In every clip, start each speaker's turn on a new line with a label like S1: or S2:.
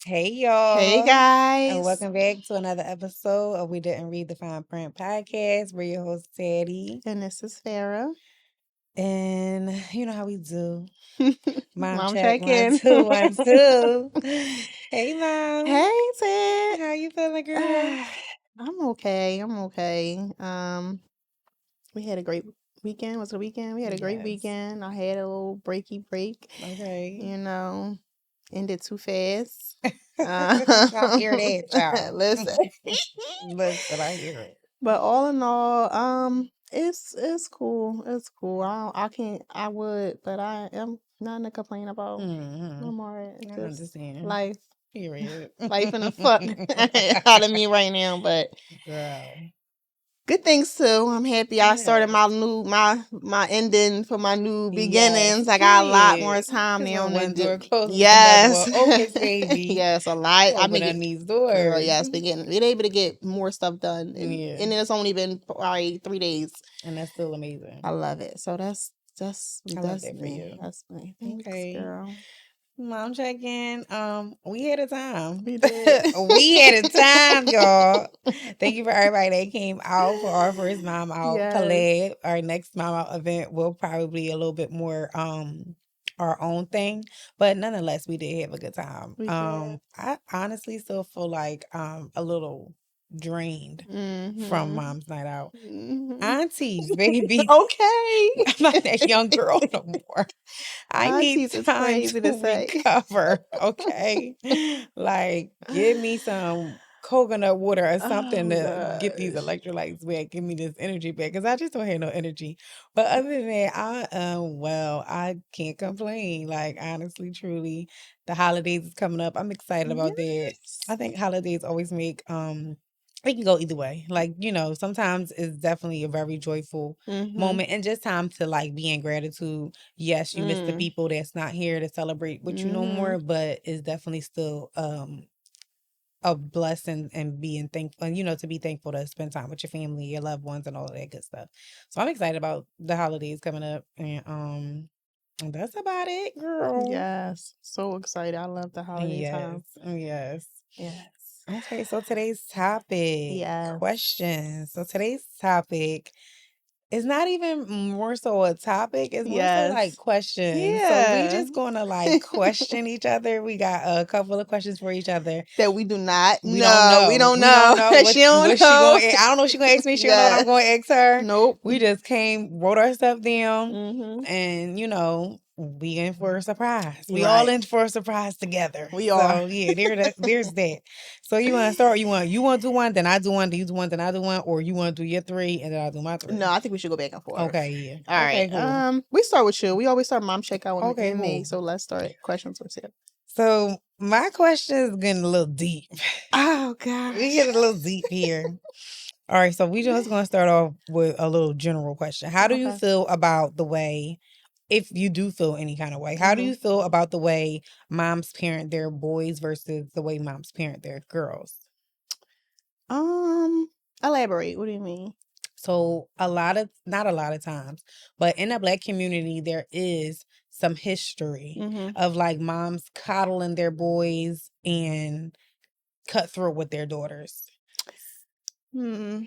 S1: Hey
S2: Hey
S1: y'all, and
S2: guys,
S1: welcome back to another episode of We Didn't Read the Fine Print podcast. We're your host, Teddy.
S2: and this is Farah.
S1: And you know how we do. Mom
S2: Mom
S1: check
S2: check
S1: one,
S2: in.
S1: two, 1, 2. Hey mom.
S2: Hey Ted.
S1: How you feeling, girl?
S2: I'm okay. I'm okay. We had a great weekend. Was it a weekend? We had a great
S1: Yes.
S2: weekend. I had a little breaky break.
S1: Okay.
S2: You know, ended too fast.
S1: I hear that, child.
S2: Listen.
S1: Listen, I hear it.
S2: But all in all, it's cool. It's cool. I can't. I would, but I am nothing to complain about.
S1: Mm-hmm.
S2: I'm alright.
S1: I
S2: Just
S1: understand.
S2: life,
S1: Period.
S2: life in the fuck out of me right now. But
S1: Girl.
S2: good things too. I'm happy I started
S1: Yes.
S2: my ending for my new
S1: Yes,
S2: beginnings. I got a lot more
S1: period.
S2: time
S1: Because
S2: now
S1: when
S2: to
S1: one
S2: do.
S1: door closes, another one
S2: Yes,
S1: opens, baby.
S2: yes, a lot. I've
S1: Open
S2: been
S1: on
S2: getting,
S1: these
S2: girl.
S1: doors.
S2: Yes, been able to get more stuff done,
S1: Yeah,
S2: and it's only been probably 3 days.
S1: and that's still amazing.
S2: I love it. So
S1: I love
S2: that's
S1: that for
S2: me.
S1: you.
S2: That's me. Thanks,
S1: Okay.
S2: girl.
S1: Mom check in. We had a time.
S2: We did.
S1: We had a time, y'all. Thank you for everybody that came out for our first mom out
S2: Yes.
S1: collab. Our next mom out event will probably be a little bit more our own thing. But nonetheless, we did have a good time.
S2: We did.
S1: I honestly still feel like a little drained from
S2: Mm-hmm.
S1: mom's night out.
S2: Mm-hmm.
S1: Aunties, baby.
S2: Okay.
S1: I'm not that young girl no more. I need
S2: Aunties is
S1: time
S2: crazy to
S1: to
S2: say.
S1: recover, okay? Like, give me some coconut water or something
S2: Oh
S1: to get these
S2: gosh.
S1: electrolytes back, give me this energy back, because I just don't have no energy. But other than that, I can't complain. Like, honestly, truly, the holidays is coming up. I'm excited about that. I
S2: Yes.
S1: think holidays always make it can go either way. Like, sometimes it's definitely a very joyful
S2: Mm-hmm.
S1: moment and just time to like be in gratitude. Yes, you miss the
S2: Mm.
S1: people that's not here to celebrate with you no
S2: Mm-hmm.
S1: more, but it's definitely still a blessing and being thankful, to be thankful to spend time with your family, your loved ones, and all of that good stuff. So I'm excited about the holidays coming up, and that's about it, girl.
S2: Yes. So excited. I love the holiday
S1: Yes,
S2: time.
S1: yes.
S2: Yes.
S1: Okay, so today's topic
S2: Yes.
S1: questions. So today's topic it's not even more so a topic, it's more so like
S2: Yes.
S1: questions. So we
S2: Yeah.
S1: just gonna like question each other. We got a couple of questions for each other.
S2: That we do not
S1: We don't
S2: know. We
S1: know.
S2: don't
S1: We don't
S2: know.
S1: know
S2: She don't
S1: what she
S2: know.
S1: going I don't know what she gonna ask me. She don't know what I'm
S2: Yes.
S1: gonna ask her.
S2: Nope.
S1: We just came, wrote our stuff down,
S2: Mm-hmm.
S1: and we in for a surprise.
S2: You're
S1: We all
S2: right.
S1: in for a surprise together.
S2: We are.
S1: So yeah, there's that. So you wanna start, you wanna do one, then I do one, then you do one, then I do one, or you wanna do your three and then I'll do my three.
S2: No, I think we should go back and forth.
S1: Okay, yeah.
S2: All right.
S1: Okay, cool.
S2: We start with you. We always start mom check out
S1: Okay,
S2: and me.
S1: cool.
S2: So let's start questions with you.
S1: So my question is getting a little deep.
S2: Oh
S1: We
S2: gosh.
S1: get a little deep here. All right, so we just gonna start off with a little general question. How do you
S2: Okay.
S1: feel about the way, if you do feel any kind of way, how do
S2: Mm-hmm.
S1: you feel about the way moms parent their boys versus the way moms parent their girls?
S2: Elaborate. What do you mean?
S1: So not a lot of times, but in the Black community, there is some history
S2: Mm-hmm.
S1: of like moms coddling their boys and cutthroat with their daughters.
S2: Hmm.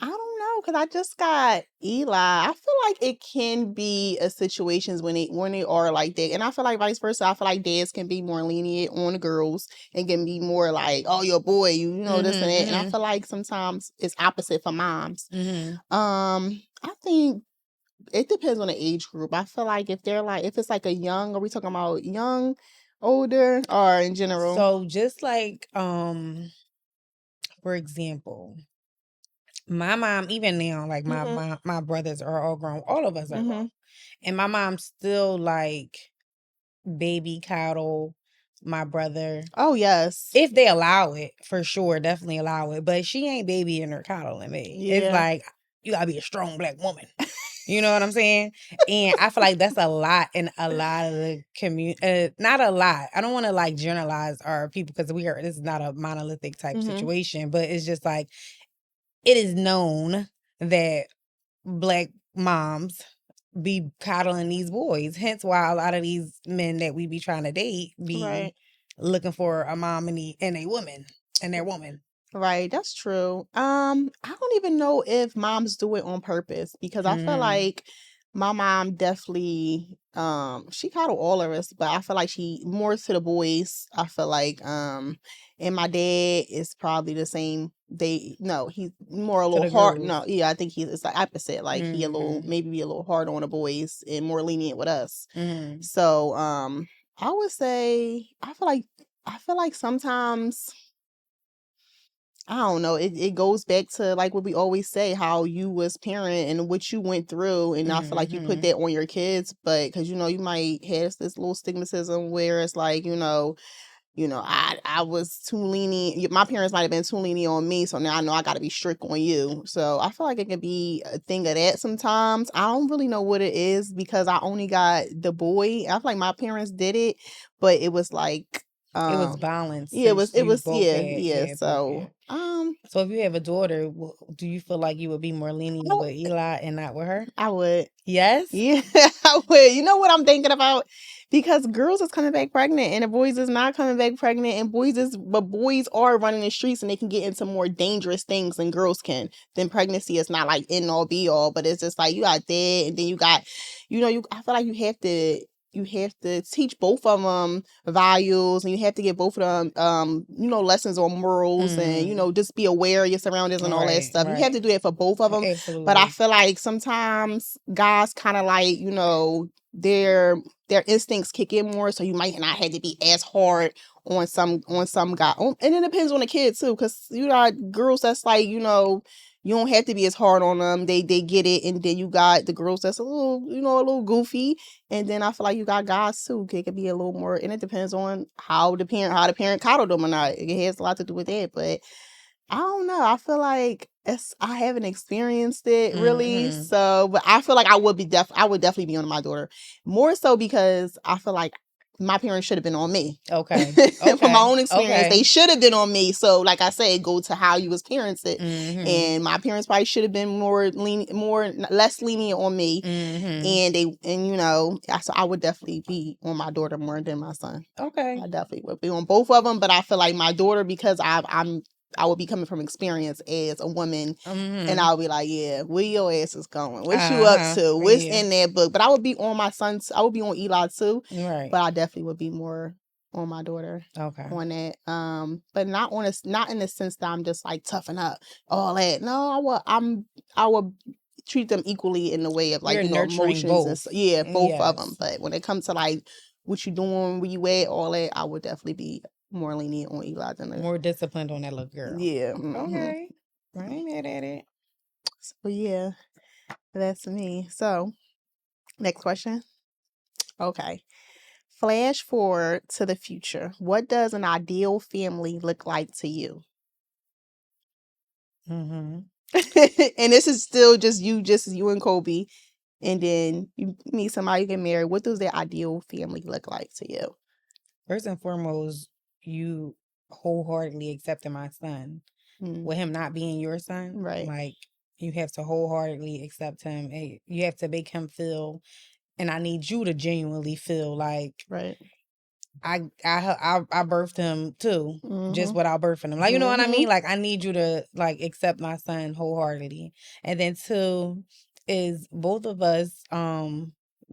S2: I don't know because I just got Eli. I feel like it can be a situations when they are like that, and I feel like vice versa. I feel like dads can be more lenient on the girls and can be more like, "Oh, your boy, you know this and that." And I
S1: Mhm,
S2: feel like sometimes it's opposite for moms.
S1: mhm,
S2: I think it depends on the age group. I feel like if it's like a young, are we talking about young, older, or in general?
S1: So just like for example, my mom, even now, like
S2: Mm-hmm.
S1: my brothers are all grown. All of us are
S2: Mm-hmm.
S1: grown. And my mom still like baby coddle my brother.
S2: Oh yes.
S1: If they allow it, for sure, definitely allow it. But she ain't babying or coddling me. It's
S2: Yeah.
S1: like you gotta be a strong Black woman. You know what I'm saying? And I feel like that's a lot in a lot of the community. Not a lot. I don't want to like generalize our people because this is not a monolithic type
S2: Mm-hmm.
S1: situation, but it's just like it is known that Black moms be coddling these boys. Hence why a lot of these men that we be trying to date be
S2: Right.
S1: looking for a mom and a woman and their woman.
S2: Right, that's true. I don't even know if moms do it on purpose because I feel like my mom definitely she coddled all of us, but I feel like she more to the boys. I feel like and my dad is probably the same. He's more a
S1: To
S2: little
S1: the
S2: hard.
S1: girls.
S2: No, yeah, I think it's the opposite. Like he a little maybe be a little hard on the boys and more lenient with us. So I would say I feel like sometimes I don't know. It goes back to like what we always say, how you was parent and what you went through, and I feel like you put that on your kids, but because you might have this little stigmatism where it's like I was too lenient. My parents might have been too lenient on me, so now I know I got to be strict on you. So I feel like it could be a thing of that sometimes. I don't really know what it is because I only got the boy. I feel like my parents did it, but it was like
S1: it was balanced.
S2: yeah, it
S1: you
S2: was
S1: both
S2: yeah.
S1: had
S2: So
S1: so if you have a daughter, do you feel like you would be more lenient with Eli and not with her?
S2: I would.
S1: Yes.
S2: Yeah, I would. You know what I'm thinking about? Because girls is coming back pregnant and the boys is not coming back pregnant, and but boys are running the streets and they can get into more dangerous things than girls can. Then pregnancy is not like end all be all, but it's just like you got that, and then you got, I feel like you have to teach both of them values, and you have to get both of them lessons on morals, and just be aware of your surroundings and all that stuff. You have to do it for both of them.
S1: Absolutely.
S2: But I feel like sometimes guys kind of like their instincts kick in more, so you might not have to be as hard on some guy. And it depends on the kid too, because you got girls that's like you don't have to be as hard on them. They get it. And then you got the girls that's a little goofy. And then I feel like you got guys too. It could be a little more, and it depends on how the parent coddled them or not. It has a lot to do with that. But I don't know. I feel like I haven't experienced it really. So, but I feel like I would definitely be on my daughter. More so because I feel like my parents should have been on me.
S1: Okay.
S2: From my own experience, they should have been on me. So, like I said, go to how you was parented, and my parents probably should have been less lenient on me, so I would definitely be on my daughter more than my son.
S1: Okay,
S2: I definitely would be on both of them, but I feel like my daughter, because I would be coming from experience as a woman, and I'll be like, yeah, where your ass is going? What you up to? What's in that book? But I would be on my son's. I would be on Eli too.
S1: Right.
S2: But I definitely would be more on my daughter.
S1: Okay.
S2: On that. But not in the sense that I'm just like toughen up all that. No, I would treat them equally in the way of like emotions both. And both of them. But when it comes to like what you doing, where you at, all that, I would definitely be more lenient on Eli than
S1: more disciplined on that little girl.
S2: Yeah.
S1: Okay. I ain't mad at it.
S2: So yeah, that's me. So next question. Okay. Flash forward to the future. What does an ideal family look like to you? And this is still just you and Kobe. And then you meet somebody, you get married. What does the ideal family look like to you?
S1: First and foremost, you wholeheartedly accepting my son. With him not being your son,
S2: right?
S1: Like you have to wholeheartedly accept him. You have to make him feel, and I need you to genuinely feel like,
S2: right.
S1: I birthed him too, just without birthing him. Like, you know what I mean? Like, I need you to like accept my son wholeheartedly. And then two is both of us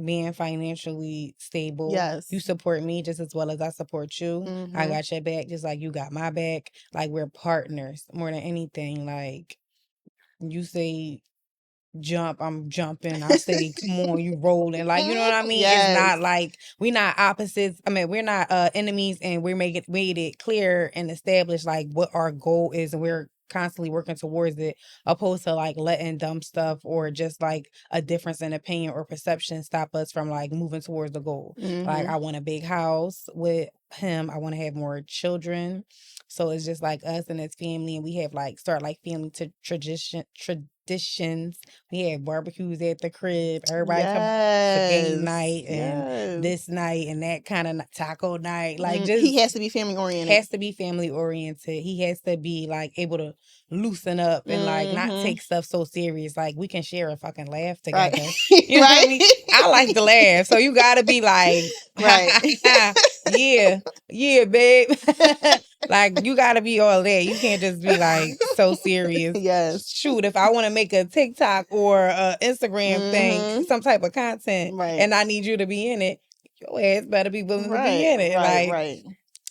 S1: being financially stable.
S2: Yes.
S1: You support me just as well as I support you. I got your back just like you got my back. Like, we're partners more than anything. Like, you say jump, I'm jumping. I say, come on, you rolling. Like, you know what I mean? Yes. It's not like we're not opposites. I mean, we're not enemies, and we're made it clear and established like what our goal is, and we're constantly working towards it, opposed to like letting dumb stuff or just like a difference in opinion or perception stop us from like moving towards the goal. Like, I want a big house with him. I want to have more children. So it's just like us and his family, and we have like start like family to traditions. We have barbecues at the crib. Everybody come for game night and this night and that kind of taco night. Like, just
S2: he has to be family oriented.
S1: Has to be family oriented. He has to be like able to loosen up and like not take stuff so serious. Like, we can share a fucking laugh together.
S2: Right.
S1: You know what I mean? I like to laugh, so you gotta be like,
S2: right.
S1: Yeah, yeah, babe. Like, you gotta be all there. You can't just be, like, so serious.
S2: Yes.
S1: Shoot, if I wanna make a TikTok or a Instagram thing,
S2: Mhm.
S1: some type of content,
S2: Right.
S1: and I need you to be in it, your ass better be willing to be in it.
S2: Right.
S1: Like,
S2: Right.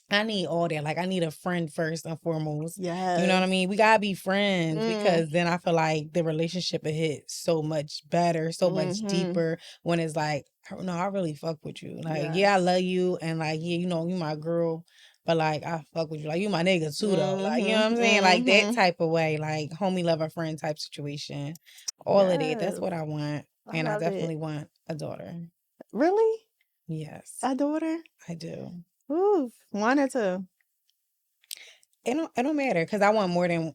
S1: I need all that. Like, I need a friend first and foremost. You know what I
S2: Yes.
S1: mean? We gotta be friends
S2: Mm.
S1: because then I feel like the relationship will hit so much better, so much
S2: Mhm.
S1: deeper when it's like, "Oh, no, I really fuck with you. Like, yeah, I
S2: Yes.
S1: love you, and like, yeah, you know, you my girl, but like, I fuck with you. Like, you my nigga too, though. Like, you know what I'm saying? Like that
S2: Mhm.
S1: type of way, like homie lover friend type situation. All of that. That's
S2: Yes.
S1: what I want,
S2: I
S1: and I
S2: love it.
S1: definitely want a daughter.
S2: Really?
S1: Yes,
S2: A daughter?
S1: I do.
S2: Ooh, 1 or 2?
S1: It don't matter because I want more than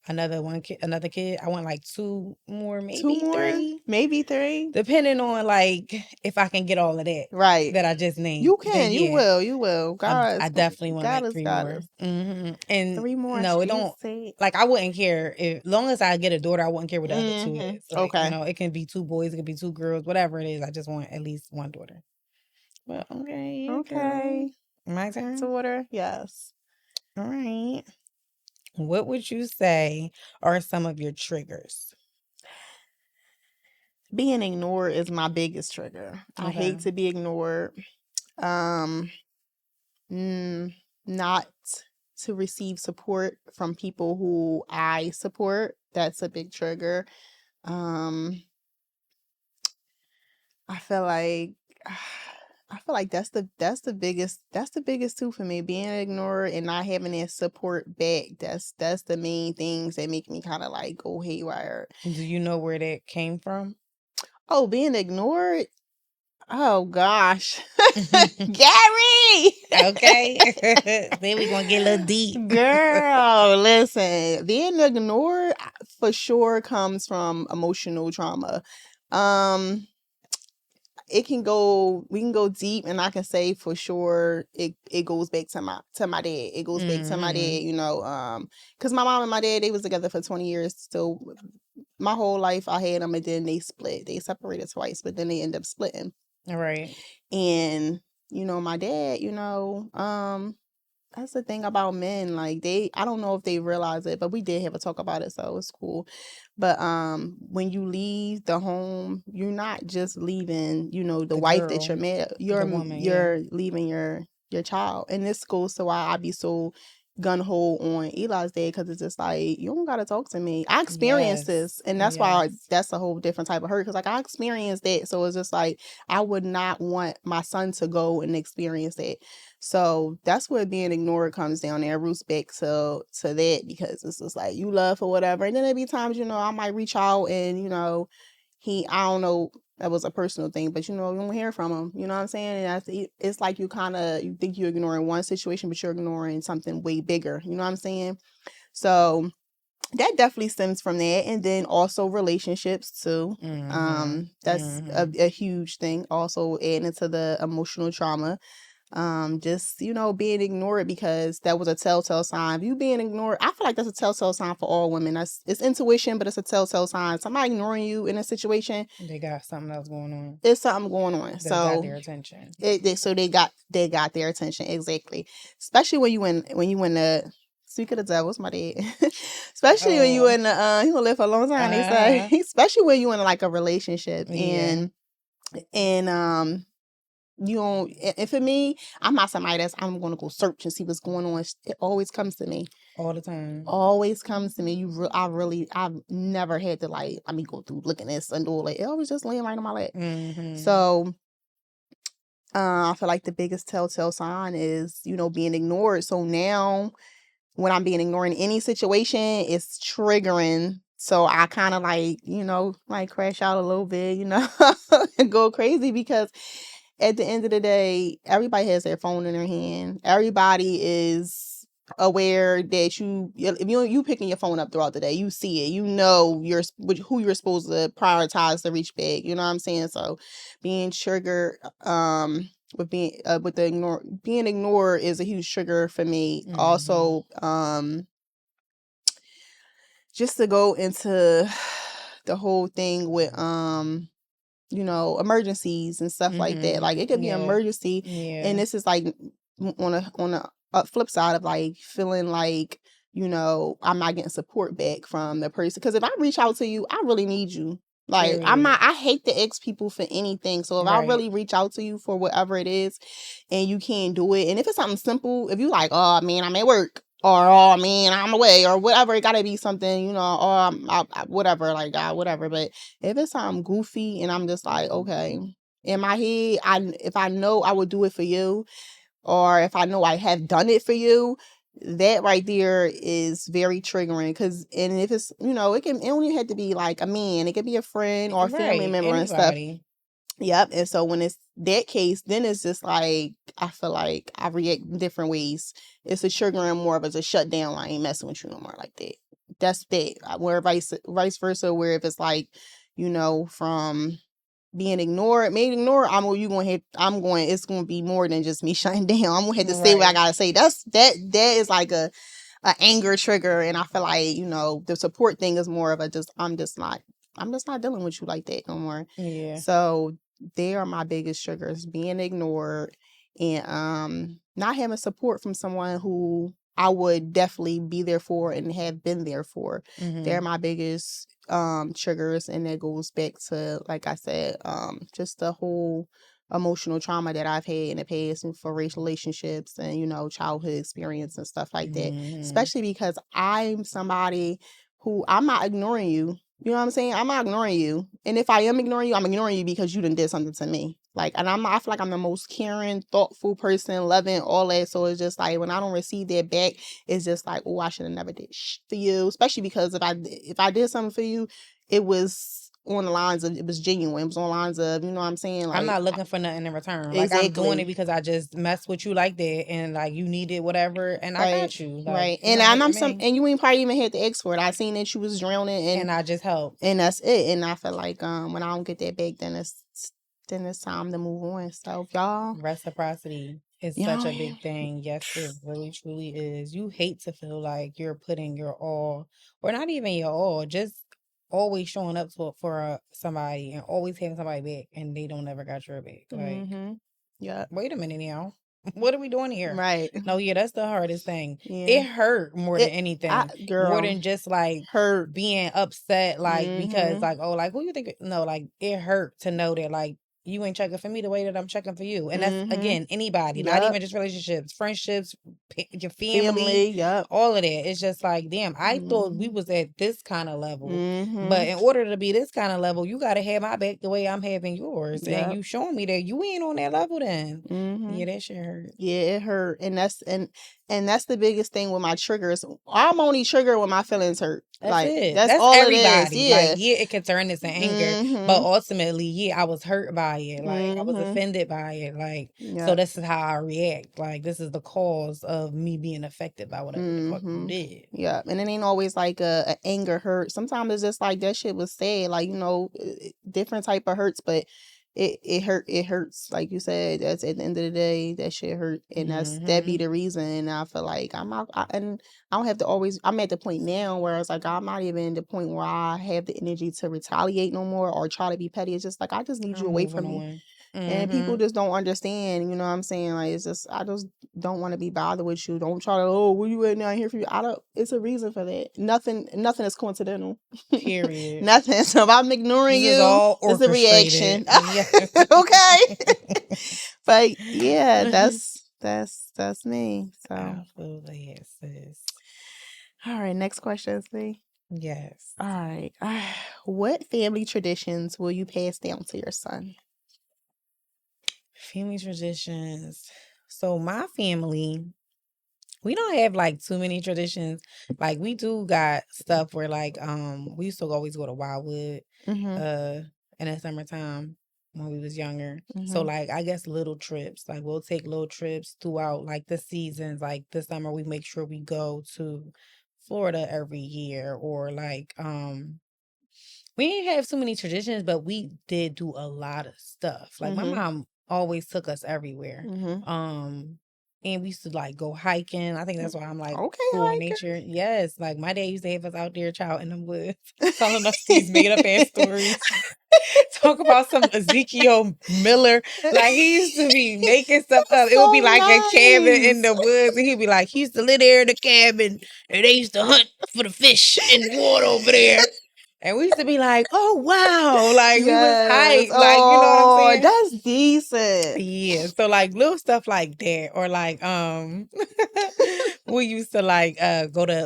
S1: another kid. I want like 2 more,
S2: 2
S1: maybe
S2: more?
S1: 3,
S2: Maybe 3?
S1: depending on like if I can get all of that
S2: Right.
S1: that I just named.
S2: You
S1: Then
S2: can. You
S1: yeah,
S2: will. You will.
S1: I definitely want like 3
S2: God
S1: more.
S2: is
S1: And
S2: 3 more.
S1: no, it
S2: She
S1: don't.
S2: said.
S1: Like I wouldn't care if long as I get a daughter. I wouldn't care what the other 2
S2: Mhm.
S1: is. Like you
S2: Okay.
S1: know, it can be 2 boys, it could be 2 girls, whatever it is. I just want at least 1 daughter. Well, okay, yeah, girl.
S2: Okay.
S1: My turn.
S2: Daughter. Yes.
S1: All right. What would you say are some of your triggers?
S2: Being ignored is my biggest trigger. I
S1: Okay.
S2: hate to be ignored. Um, not to receive support from people who I support. That's a big trigger. I feel like that's the biggest too for me. Being ignored and not having that support back. That's the main things that make me kind of like go haywire.
S1: Do you know where that came from?
S2: Oh, being ignored. Oh gosh, Gary.
S1: Okay. Then we gonna get a little deep.
S2: Girl, listen, being ignored for sure comes from emotional trauma. Um, we can go deep, and I can say for sure it goes back to my dad. It goes back to my dad, you know, because my mom and my dad, they was together for 20 years. So my whole life I had them, and then they split. They separated twice, but then they end up splitting.
S1: All right.
S2: And you know, my dad, that's the thing about men. Like I don't know if they realize it, but we did have a talk about it, so it's cool. But when you leave the home, you're not just leaving, you know, the wife that you're
S1: Girl,
S2: mad.
S1: the woman, yeah.
S2: You're leaving your child, and this goes to why I be so gun ho on Eli's dad, because it's just like, you don't gotta talk to me. I experienced this, and that's why that's a whole different type of hurt, because like I experienced that, so it's just like I would not want my son to go and experience that. So that's where being ignored comes down. There roots back to that, because it's just like you love or whatever, and then there be times, you know, I might reach out and, you know, I don't know, that was a personal thing, but you know, you don't hear from him. You know what I'm saying? And it's like you think you're ignoring one situation, but you're ignoring something way bigger. You know what I'm saying? So that definitely stems from that, and then also relationships too. That's a huge thing. Also adding to the emotional trauma. Just, you know, being ignored, because that was a telltale sign. If you being ignored, I feel like that's a telltale sign for all women. It's intuition, but it's a telltale sign. Somebody ignoring you in a situation,
S1: they got something else going on.
S2: There's something going on.
S1: They got their attention.
S2: They got their attention, exactly. Especially when you in the speak of the devil's my dad. Especially when you in the he gonna live for a long time. They say, especially when you in like a relationship, and you don't. And for me, I'm not somebody I'm gonna go search and see what's going on. It always comes to me.
S1: All the time.
S2: Always comes to me. I've never had to like, let me go through looking at this and all. Like, it always just laying right on my lap. So I feel like the biggest telltale sign is, you know, being ignored. So now when I'm being ignored in any situation, it's triggering. So I kind of like, you know, like crash out a little bit, you know, and go crazy, because at the end of the day, everybody has their phone in their hand. Everybody is aware that if you picking your phone up throughout the day, you see it, you know, who you're supposed to prioritize to reach back. You know what I'm saying? So being triggered, with being being ignored is a huge trigger for me. Also, just to go into the whole thing with emergencies and stuff like that. Like, it could be an
S1: Yeah.
S2: emergency, and
S1: Yeah.
S2: this is like on a flip side of like feeling like I'm not getting support back from the person. Because if I reach out to you, I really need you. Like,
S1: Period.
S2: I hate to ask people for anything. So if I
S1: Right.
S2: really reach out to you for whatever it is, and you can't do it, and if it's something simple, if you like, oh man, I'm at work, or oh man, I'm away, or whatever, it gotta be something, or whatever, like whatever. But if it's something goofy, and I'm just like, okay, in my head, if I know I would do it for you, or if I know I have done it for you, that right there is very triggering. And if it's, it don't even have to be like a man, it could be a friend or a family
S1: Right.
S2: member and stuff.
S1: Anybody.
S2: Yep. And so when it's that case, then it's just like, I feel like I react in different ways. It's a triggering more of as a shutdown. I ain't messing with you no more like that. That's that. Where vice versa, where if it's like, from being ignored, it's gonna be more than just me shutting down. I'm gonna have to say what I
S1: Right.
S2: gotta say. That is like a anger trigger, and I feel like, the support thing is more of a I'm just not dealing with you like that no more.
S1: Yeah.
S2: So they are my biggest triggers: being ignored, and not having support from someone who I would definitely be there for and have been there for. They're my biggest triggers, and that goes back to, like I said, just the whole emotional trauma that I've had in the past, and for racial relationships and childhood experience and stuff like that. Especially because I'm somebody who, I'm not ignoring you. You know what I'm saying? I'm not ignoring you. And if I am ignoring you, I'm ignoring you because you done did something to me. Like, and I feel like I'm the most caring, thoughtful person, loving, all that. So it's just like, when I don't receive that back, it's just like, oh, I should have never did for you. Especially because if I did something for you, it was on the lines of, it was genuine. It was on the lines of, you know what I'm saying? Like,
S1: I'm not looking for nothing in return. Like, I'm doing it
S2: exactly.
S1: because I just mess with you like that, and like you needed whatever, and I got you. Like,
S2: Right.
S1: you're
S2: And
S1: not
S2: I'm
S1: helping me,
S2: and you ain't probably even had to ask for it. I seen that you was drowning,
S1: and I just helped.
S2: and that's it. And I feel like when I don't get that back, then it's time to move on. So y'all,
S1: Reciprocity is such a big thing. Yes, it really truly is. You hate to feel like you're putting your all, or not even your all, just always showing up for somebody and always having somebody back, and they don't ever got your back. Like,
S2: yeah.
S1: wait a minute now. What are we doing here?
S2: Right.
S1: No, yeah, that's the hardest thing.
S2: Yeah.
S1: It hurt more than anything. More than just like
S2: hurt,
S1: being upset, like because like, oh, like who you think? No, like it hurt to know that like you ain't checking for me the way that I'm checking for you. And that's again anybody, not even just relationships, friendships, your family,
S2: yep.
S1: all of that. It's just like, damn, I thought we was at this kind of level. But in order to be this kind of level, you gotta have my back the way I'm having yours. And you showing me that you ain't on that level then. Yeah, that shit hurt.
S2: Yeah, it hurt. And that's the biggest thing with my triggers. I'm only triggered when my feelings hurt.
S1: That's
S2: like
S1: it.
S2: that's
S1: That's
S2: all
S1: everybody.
S2: it is. Yeah.
S1: Like, yeah, it can turn into anger, but ultimately, yeah, I was hurt by it. Like, I was offended by it. Like, so this is how I react. Like, this is the cause of me being affected by whatever the fuck you did.
S2: Yeah, and it ain't always like a anger hurt. Sometimes it's just like that shit was said, like, different type of hurts, but it hurts. Like you said, that's at the end of the day, that shit hurt, and that be the reason. And I feel like and I don't have to always. I'm at the point now where it's like I'm not even at the point where I have the energy to retaliate no more or try to be petty. It's just like I just need you away from me. And people just don't understand, you know what I'm saying? Like, it's just, I just don't want to be bothered with you. Don't try to, oh, where you at now? I'm here for you. It's a reason for that. Nothing is coincidental.
S1: Period.
S2: Nothing. So if I'm ignoring
S1: this is all
S2: it's a reaction. Okay. But yeah, that's me. So.
S1: Absolutely, yes, sis.
S2: All right, next question, see.
S1: Yes.
S2: All right. What family traditions will you pass down to your son?
S1: Family traditions. So my family, we don't have like too many traditions. Like, we do got stuff where like we used to always go to Wildwood in the summertime when we was younger. So like, I guess little trips. Like, we'll take little trips throughout like the seasons. Like this summer we make sure we go to Florida every year, or like we didn't have too many traditions, but we did do a lot of stuff. Like, my mom always took us everywhere. And we used to like go hiking. I think that's why I'm like cool in nature. Yes, like my dad used to have us out there, child, in the woods, telling us these made up ass stories. talk about some Ezekiel Miller. Like he used to be making stuff up. It would be
S2: So
S1: like a cabin in
S2: nice.
S1: the woods, and he'd be like, he used to live there in the cabin, and they used to hunt for the fish in the water over there. And we used to be like, oh wow, like we was
S2: Yes.
S1: hype, like you know what I'm
S2: Oh,
S1: saying?
S2: that's decent.
S1: Yeah, so like little stuff like that, or like we used to like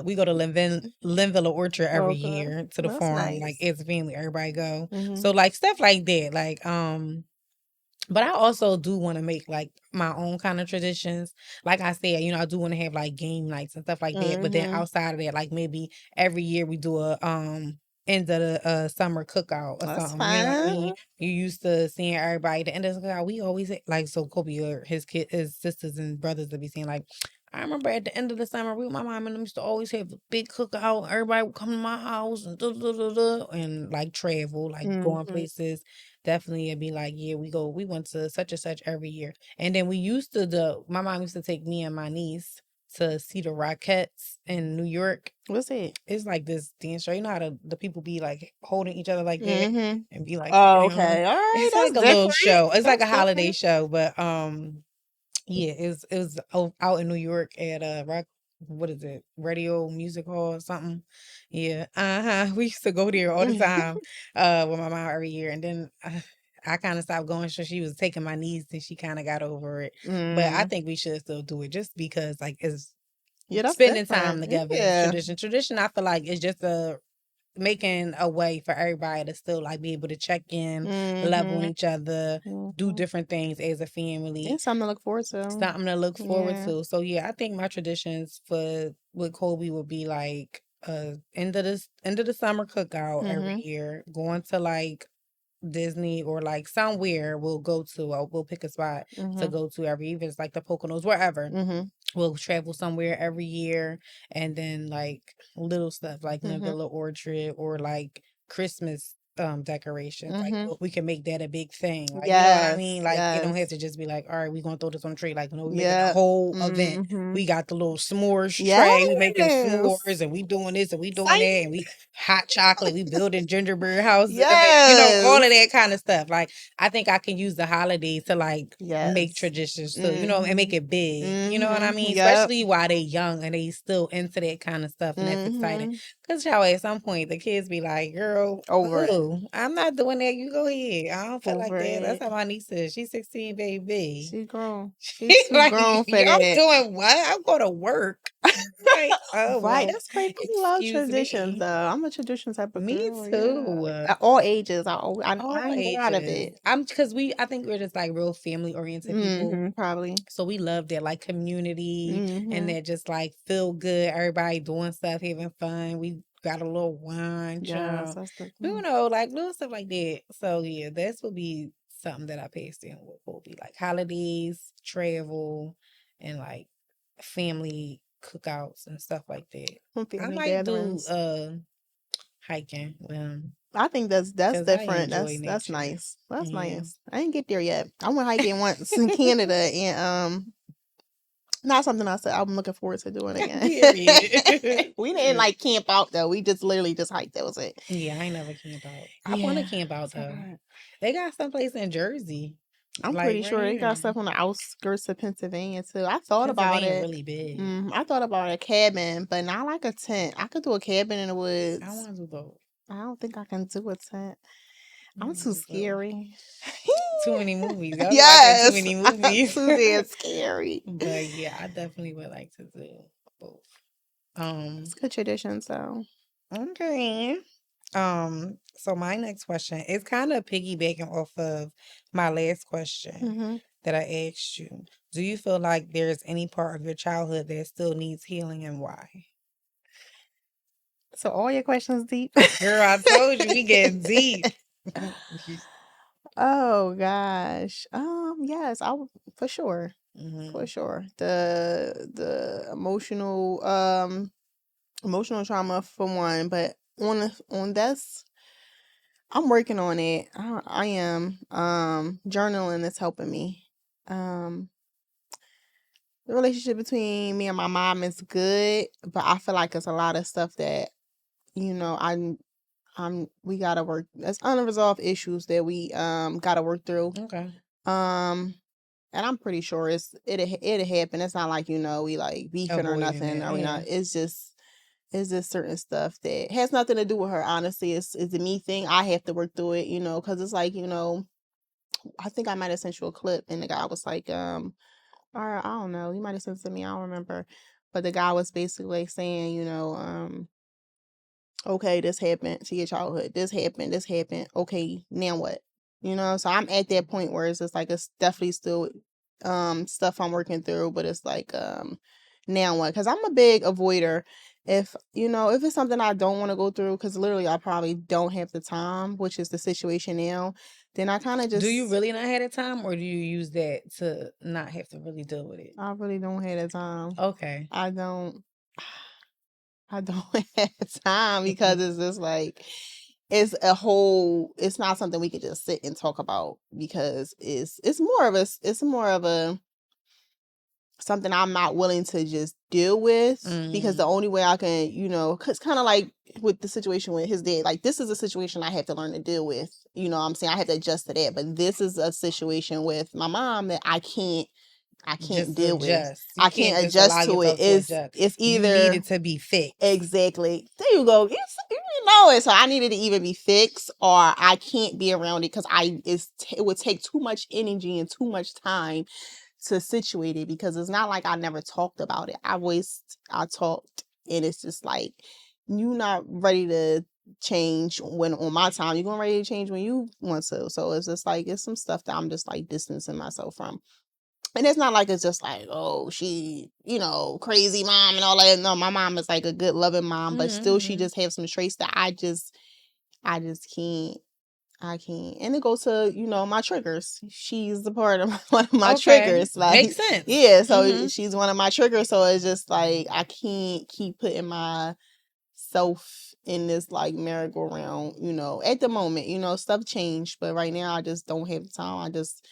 S1: we go to Linville Orchard every
S2: Okay.
S1: year to the
S2: That's
S1: farm, like
S2: nice.
S1: as a family, everybody go.
S2: Mhm.
S1: So like stuff like that, like but I also do want to make like my own kind of traditions. Like I said, you know, I do want to have like game nights and stuff like that. But then
S2: Mhm.
S1: outside of that, like maybe every year we do a end of the summer cookout or
S2: That's
S1: something. You know what I mean?
S2: fine.
S1: You used to seeing everybody at the end of the cookout. We always like so Kobe or his sisters and brothers to be saying like, I remember at the end of the summer, my mom and them used to always have a big cookout. Everybody would come to my house and and like travel, like going
S2: Mhm.
S1: places. Definitely it'd be like, yeah, we went to such and such every year. And then we used to my mom used to take me and my niece to see the Rockettes in New York.
S2: What's it?
S1: It's like this dance show. You know how the people be like holding each other like that
S2: Mhm.
S1: and be like
S2: Oh,
S1: taking on.
S2: okay. All right.
S1: It's
S2: That's
S1: like a little
S2: different.
S1: show. It's like
S2: That's
S1: a holiday
S2: different.
S1: show, but yeah, it was out in New York at Rock. What is it? Radio Music Hall or something. Yeah. We used to go there all the time with my mom every year, and then I kind of stopped going. So she was taking my niece, and she kind of got over it. But I
S2: Mm.
S1: think we should still do it just because, like, it's
S2: Yeah, that's
S1: spending time
S2: different.
S1: together is
S2: Yeah.
S1: tradition. Tradition, I feel like, is just making a way for everybody to still like be able to check in, love on
S2: Mhm.
S1: each other, do
S2: Mhm.
S1: different things as a family,
S2: It's something to look forward to.
S1: something to look forward
S2: Yeah.
S1: to. So yeah, I think my traditions for with Kobe would be like end of the summer cookout every
S2: Mhm.
S1: year, going to like Disney or like somewhere we'll go to, or we'll pick a spot to
S2: Mhm.
S1: go to every, even if it's like the Poconos, wherever.
S2: Mhm.
S1: We'll travel somewhere every year, and then like little stuff like
S2: Mhm.
S1: Linvilla Orchard or like Christmas decorations. Like
S2: Mhm.
S1: we can make that a big thing. Like you know what I
S2: Yes.
S1: mean? Like it don't have
S2: Yes.
S1: to just be like, all right, we're gonna throw this on the tree. Like no, we making a
S2: Yeah.
S1: whole event.
S2: Mhm.
S1: We got the little s'mores tray, we making
S2: Yes.
S1: s'mores and we doing this and we doing that
S2: Same.
S1: and we hot chocolate, we building gingerbread houses in the back, you know, all of
S2: Yes.
S1: that kind of stuff. Like I think I can use the holidays to like make
S2: Yes.
S1: traditions too, you know, and make
S2: Mhm.
S1: it big. You know what I
S2: Mhm.
S1: mean?
S2: Yep.
S1: Especially while they young and they still into that kind of stuff, and that's exciting.
S2: Mhm.
S1: Cause how at some point the kids be like, "Girl,
S2: Over it.
S1: ooh, I'm not doing that. You go ahead. I don't feel like
S2: Over
S1: that." That's
S2: it.
S1: how my niece is. She's 16, baby.
S2: She grown. She's
S1: She's
S2: too
S1: like,
S2: grown for
S1: "I'm
S2: that.
S1: doing what? I'm going to work." Like, oh
S2: Right,
S1: well,
S2: that's great. I love
S1: excuse
S2: traditions,
S1: me.
S2: though. I'm a tradition type of
S1: Me
S2: girl, yeah.
S1: too.
S2: At all ages,
S1: All
S2: I ain't go out of
S1: ages.
S2: it.
S1: I think we're just like real family oriented people.
S2: Mhm, probably.
S1: So we love that like community and
S2: Mhm.
S1: that just like feel good, everybody doing stuff, having fun. We got a little wine,
S2: Yes,
S1: child.
S2: that's the
S1: You know, like little stuff like that. So yeah, that's would be something that I paste in with will be like holidays, travel, and like family cookouts and stuff like that. I
S2: family
S1: might do
S2: gatherings.
S1: hiking with him
S2: I think that's
S1: because I
S2: different.
S1: enjoy
S2: That's
S1: nature.
S2: nice. That's
S1: Yeah.
S2: nice. I didn't get there yet. I went hiking once in Canada and not something I said I'm looking forward to doing again.
S1: Period.
S2: We didn't like camp out though. We just literally just hiked. That was it.
S1: Yeah, I ain't never camp out. I want to
S2: Yeah.
S1: camp out
S2: So
S1: though.
S2: good.
S1: They got someplace in Jersey,
S2: I'm
S1: like
S2: pretty
S1: right
S2: sure they got
S1: here.
S2: stuff on the outskirts of Pennsylvania too. I thought about
S1: Pennsylvania
S2: it.
S1: really big.
S2: I thought about a cabin, but not like a tent. I could do a cabin in the
S1: I
S2: woods.
S1: want to do both.
S2: I don't think I can do a tent.
S1: I
S2: I'm
S1: want to
S2: too
S1: do both.
S2: scary.
S1: Too many movies. I was watching too
S2: Yes,
S1: many
S2: I'm
S1: movies.
S2: too damn scary.
S1: But yeah, I definitely would like to do both.
S2: It's
S1: Um,
S2: good tradition, so.
S1: okay. So my next question is kind of piggybacking off of my last question
S2: hmm
S1: that I asked you. Do you feel like there's any part of your childhood that still needs healing, and why?
S2: So all your questions deep.
S1: Girl, I told you we get deep.
S2: Oh gosh. Yes, for sure. For
S1: Hmm.
S2: sure. The emotional trauma for one, but on that's I'm working on it. I am. Journaling is helping me. Um, the relationship between me and my mom is good, but I feel like it's a lot of stuff that you know I we gotta work. That's unresolved issues that we gotta work through.
S1: Okay.
S2: And I'm pretty sure it'll happen. It's not like, we like beefing or
S1: Avoiding
S2: nothing.
S1: it.
S2: Or we
S1: Yeah.
S2: not. It's just certain stuff that has nothing to do with her. Honestly, it's a me thing. I have to work through it, because it's like, I think I might have sent you a clip, and the guy was like, or I don't know, you might have sent it to me. I don't remember, but the guy was basically saying, okay, this happened to your childhood. This happened. This happened. Okay, now what? So I'm at that point where it's just like it's definitely still stuff I'm working through, but it's like now what? Because I'm a big avoider. If it's something I don't want to go through, because literally I probably don't have the time, which is the situation now, then I kind of just.
S1: Do you really not have the time, or do you use that to not have to really deal with it?
S2: I really don't have the time.
S1: Okay.
S2: I don't have time because it's just like it's not something we could just sit and talk about, because it's more of a something I'm not willing to just deal with, because the only way I can, cause kind of like with the situation with his dad, like this is a situation I have to learn to deal with. What I'm saying, I have to adjust to that, but this is a situation with my mom that I can't
S1: Just
S2: deal with.
S1: adjust. You
S2: I
S1: can't
S2: can't
S1: just allow
S2: adjust to it.
S1: yourself to adjust.
S2: It's
S1: You
S2: either
S1: need it to be fixed.
S2: exactly. There you go. You know it. So I needed to either be fixed, or I can't be around it, because it would take too much energy and too much time to situate it, because it's not like I never talked about it. I talked, and it's just like, you not ready to change when on my time. You're going ready to change when you want to. So it's just like, it's some stuff that I'm just like distancing myself from. And it's not like it's just like, oh, she, crazy mom and all that. No, my mom is like a good, loving mom, but still she just have some traits that I just can't. I can't. And it goes to, my triggers. She's the part of one of my triggers. Like,
S1: makes sense.
S2: Yeah, so she's one of my triggers. So it's just like, I can't keep putting myself in this like merry-go-round, at the moment, stuff changed, but right now I just don't have the time. I just,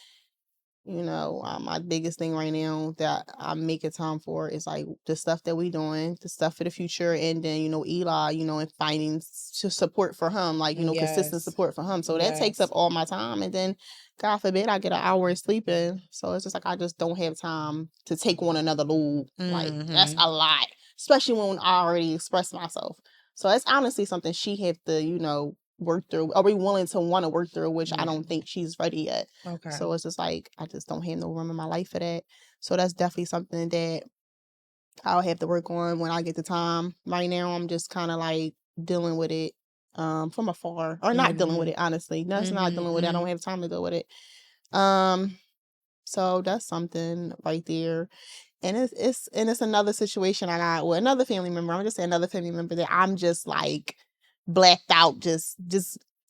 S2: my biggest thing right now that I'm making time for is like the stuff that we doing, the stuff for the future, and then Eli, and finding support for him, like consistent support for him. So that takes up all my time, and then God forbid I get an hour of sleeping. So it's just like I just don't have time to take on another load. Like that's a lot, especially when I already expressed myself. So that's honestly something she have to work through. Are we willing to want to work through, which I don't think she's ready yet.
S1: Okay.
S2: So it's just like I just don't have no room in my life for that. So that's definitely something that I'll have to work on when I get the time. Right now I'm just kind of like dealing with it from afar, or not dealing with it, honestly. That's not dealing with it. I don't have time to deal with it. So that's something right there. And it's another situation I got with another family member. I'm just saying another family member that I'm just like blacked out. Just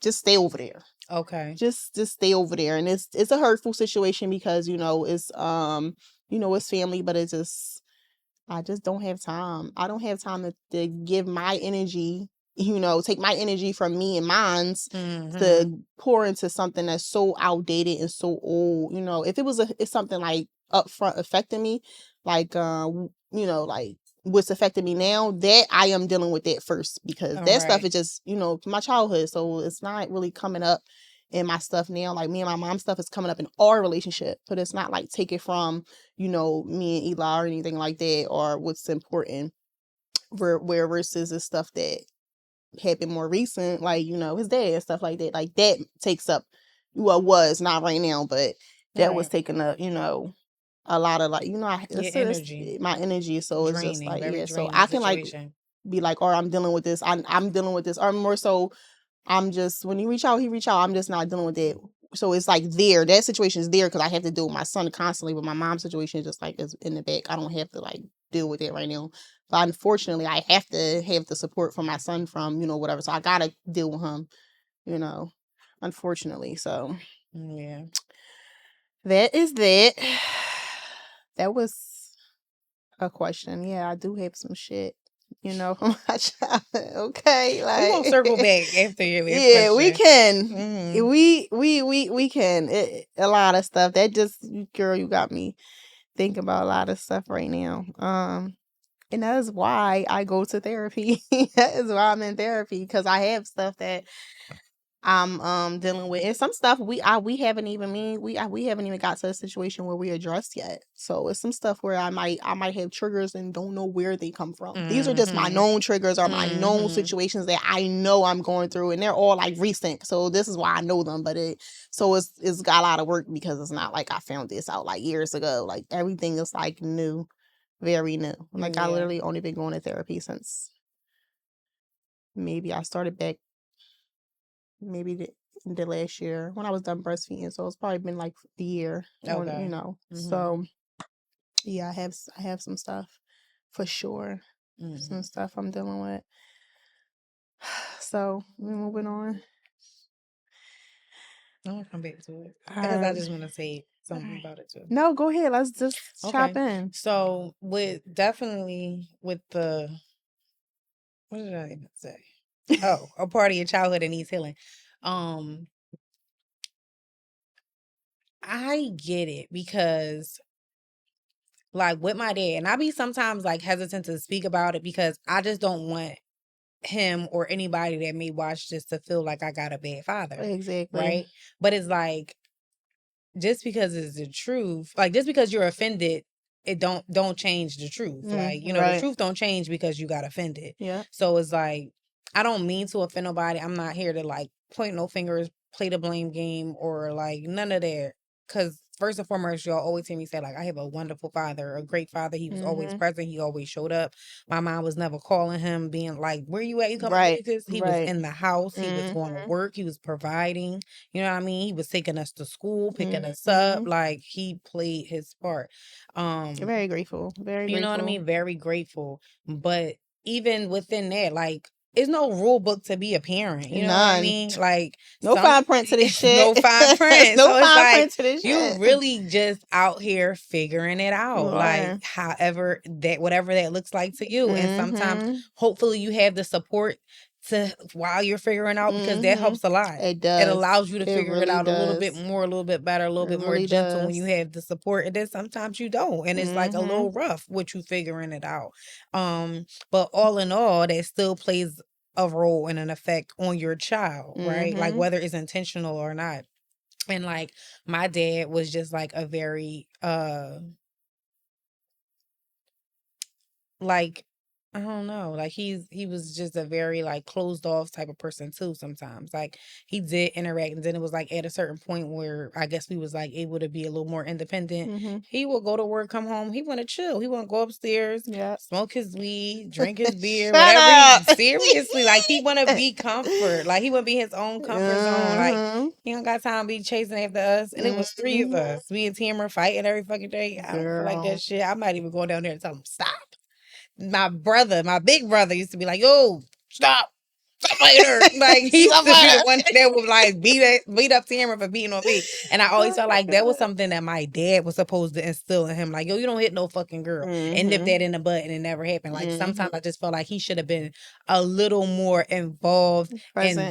S2: stay over there.
S1: Okay.
S2: Just stay over there. And it's a hurtful situation, because it's it's family, but I just don't have time. I don't have time to give my energy, take my energy from me and mine's to pour into something that's so outdated and so old. If it's something like upfront affecting me, like like what's affecting me now, that I am dealing with that first, because that stuff is just my childhood. So it's not really coming up in my stuff now. Like me and my mom stuff is coming up in our relationship, but it's not like take it from me and Eli or anything like that, or what's important. Where versus the stuff that happened more recent, like his dad and stuff like that. Like that takes up, was not right now, but that was taking up a lot of like
S1: energy,
S2: my energy. So
S1: draining,
S2: it's just like
S1: very
S2: so I can
S1: situation.
S2: like be like, or I'm dealing with this. I'm dealing with this, or more so, I'm just, when he reach out, I'm just not dealing with it. So it's like that situation is there because I have to deal with my son constantly. But my mom's situation is just like is in the back. I don't have to like deal with it right now. But unfortunately, I have to have the support from my son from whatever. So I gotta deal with him. Unfortunately. So
S1: yeah, that
S2: is that. That was a question. Yeah, I do have some shit. From my childhood. Okay, like
S1: we're gonna circle back after your last
S2: yeah,
S1: question.
S2: we can. We can. A lot of stuff. That just, girl, you got me thinking about a lot of stuff right now. And that is why I go to therapy. That is why I'm in therapy, because I have stuff that I'm dealing with, and some stuff we haven't even we haven't even got to a situation where we addressed yet. So it's some stuff where I might have triggers and don't know where they come from. These are just my known triggers or my known situations that I know I'm going through, and they're all like recent. So this is why I know them. But it's got a lot of work, because it's not like I found this out like years ago. Like everything is like new, very new. Like I literally only been going to therapy since maybe I started back maybe the last year when I was done breastfeeding. So it's probably been like a year, or,
S1: Okay.
S2: So yeah, I have some stuff for sure. Some stuff I'm dealing with. So we're moving on.
S1: I want to come back to it because I just want to say something about it too.
S2: No, go ahead. Let's just chop in.
S1: So definitely with the, what did I even say? Oh, a part of your childhood that needs healing. I get it, because like with my dad, and I be sometimes like hesitant to speak about it because I just don't want him or anybody that may watch this to feel like I got a bad father.
S2: Exactly.
S1: Right? But it's like, just because it's the truth, like just because you're offended, it don't change the truth. Like, the truth don't change because you got offended.
S2: Yeah.
S1: So it's like, I don't mean to offend nobody. I'm not here to like point no fingers, play the blame game, or like none of that. Because first and foremost, y'all always hear me say, like, I have a wonderful father, a great father. He was always present. He always showed up. My mom was never calling him, being like, where you at? You coming to this? He was in the house. He was going to work. He was providing. You know what I mean? He was taking us to school, picking us up. Like, he played his part.
S2: Very grateful. Very grateful.
S1: You know what I mean? Very grateful. But even within that, like, it's no rule book to be a parent. You know what I mean? Like,
S2: no fine print to this shit.
S1: No fine print.
S2: No
S1: so it's
S2: fine
S1: like,
S2: print to this shit.
S1: You really just out here figuring it out. Like, however that, whatever that looks like to you. And sometimes, hopefully, you have the support to while you're figuring out, because that helps a lot.
S2: It does.
S1: It allows you to figure it out a little bit more, a little bit better, a little bit more gentle when you have the support. And then sometimes you don't, and it's like a little rough with you figuring it out. But all in all, that still plays a role and an effect on your child, right? Like whether it's intentional or not. And like my dad was just like a very like, I don't know, like he was just a very like closed off type of person too sometimes. Like he did interact, and then it was like at a certain point where I guess we was like able to be a little more independent. He would go to work, come home, he want to chill. He want to go upstairs, smoke his weed, drink his beer, whatever. Seriously, like he want to be comfort. Like he want to be his own comfort zone. Like he don't got time to be chasing after us. And it was 3 of us. Me and Tamara fighting every fucking day. I don't feel like that shit. I might even go down there and tell him, stop. My big brother used to be like, yo, stop fighting her. Like, he used to be the one that would like beat up Tamara for beating on me. And I always felt like that was something that my dad was supposed to instill in him. Like, yo, you don't hit no fucking girl. And nip that in the butt, and it never happened. Like, sometimes I just felt like he should have been a little more involved in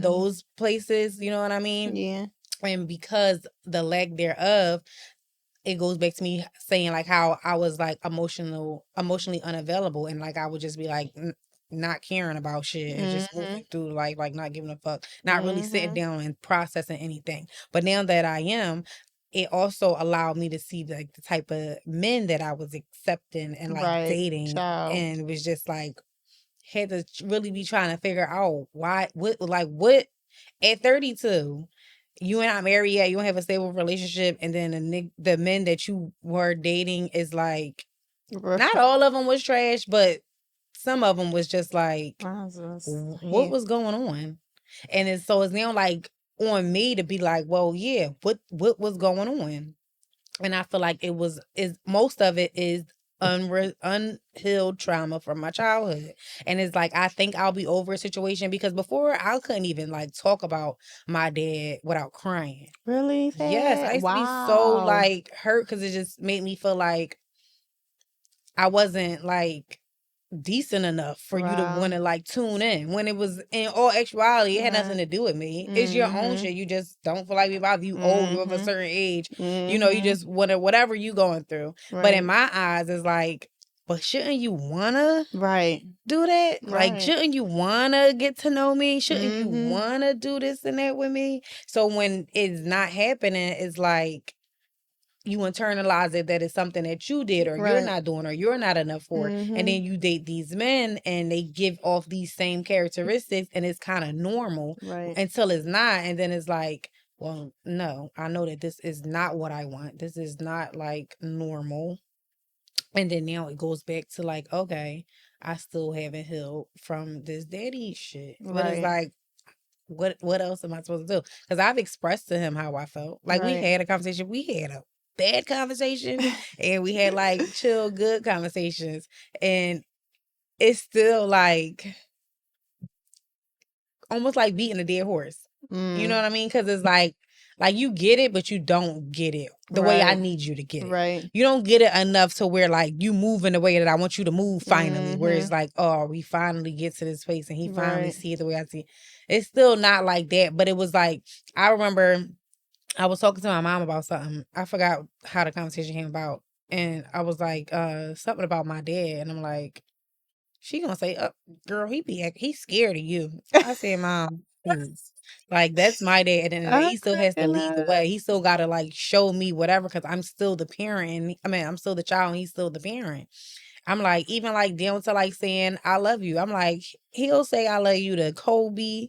S1: those places. You know what I mean?
S2: Yeah.
S1: And because the lack thereof, it goes back to me saying like how I was like emotionally unavailable, and like I would just be like not caring about shit and just moving through life, like not giving a fuck, not really sitting down and processing anything. But now that I am, it also allowed me to see like the type of men that I was accepting and like dating, and it was just like had to really be trying to figure out what at 32. You and I married yet, you don't have a stable relationship, and then the men that you were dating is like, not all of them was trash, but some of them was just like, what was going on? And it's now like on me to be like, well, yeah, what was going on? And I feel like most of it is unhealed trauma from my childhood. And it's like, I think I'll be over a situation, because before I couldn't even like talk about my dad without crying.
S2: Really?
S1: Yes, I used to be so like hurt, because it just made me feel like I wasn't like decent enough for you to want to like tune in, when it was in all actuality it had nothing to do with me. It's your own shit. You just don't feel like about you old, you're of a certain age, you just want to whatever you going through. But in my eyes it's like, but shouldn't you wanna
S2: Right.
S1: do that? Like,
S2: Right.
S1: shouldn't you wanna get to know me? Shouldn't you
S2: Mhm.
S1: wanna do this and that with me? So when it's not happening, it's like you internalize it that it's something that you did or you're
S2: Right.
S1: not doing or you're not enough for. And
S2: Mhm.
S1: then you date these men and they give off these same characteristics and it's kind of normal
S2: Right.
S1: until it's not. And then it's like, well, no, I know that this is not what I want. This is not like normal. And then now it goes back to like, okay, I still haven't healed from this daddy shit. But it's
S2: Right.
S1: like, what else am I supposed to do? Because I've expressed to him how I felt. Like we
S2: Right.
S1: had a conversation. We had a bad conversation and we had like chill, good conversations. And it's still like almost like beating a dead horse. You know
S2: Mm.
S1: what I mean? Because it's like you get it, but you don't get it the way I
S2: Right.
S1: need you to get it.
S2: Right.
S1: You don't get it enough to where like you move in the way that I want you to move finally. Where it's
S2: Mhm.
S1: like, oh, we finally get to this place and he finally
S2: Right.
S1: see it the way I see it. It's still not like that, but it was like I remember I was talking to my mom about something. I forgot how the conversation came about. And I was like, something about my dad. And I'm like, she gonna say, girl, he's scared of you. I said, Mom, please. Like, that's my dad. At the end of the day,
S2: I'm
S1: he still has to
S2: cracking
S1: lead the
S2: up.
S1: way. He still gotta like show me whatever because I'm still the parent. And I'm still the child and he's still the parent. I'm like, even like down to like saying I love you. I'm like, he'll say I love you to Kobe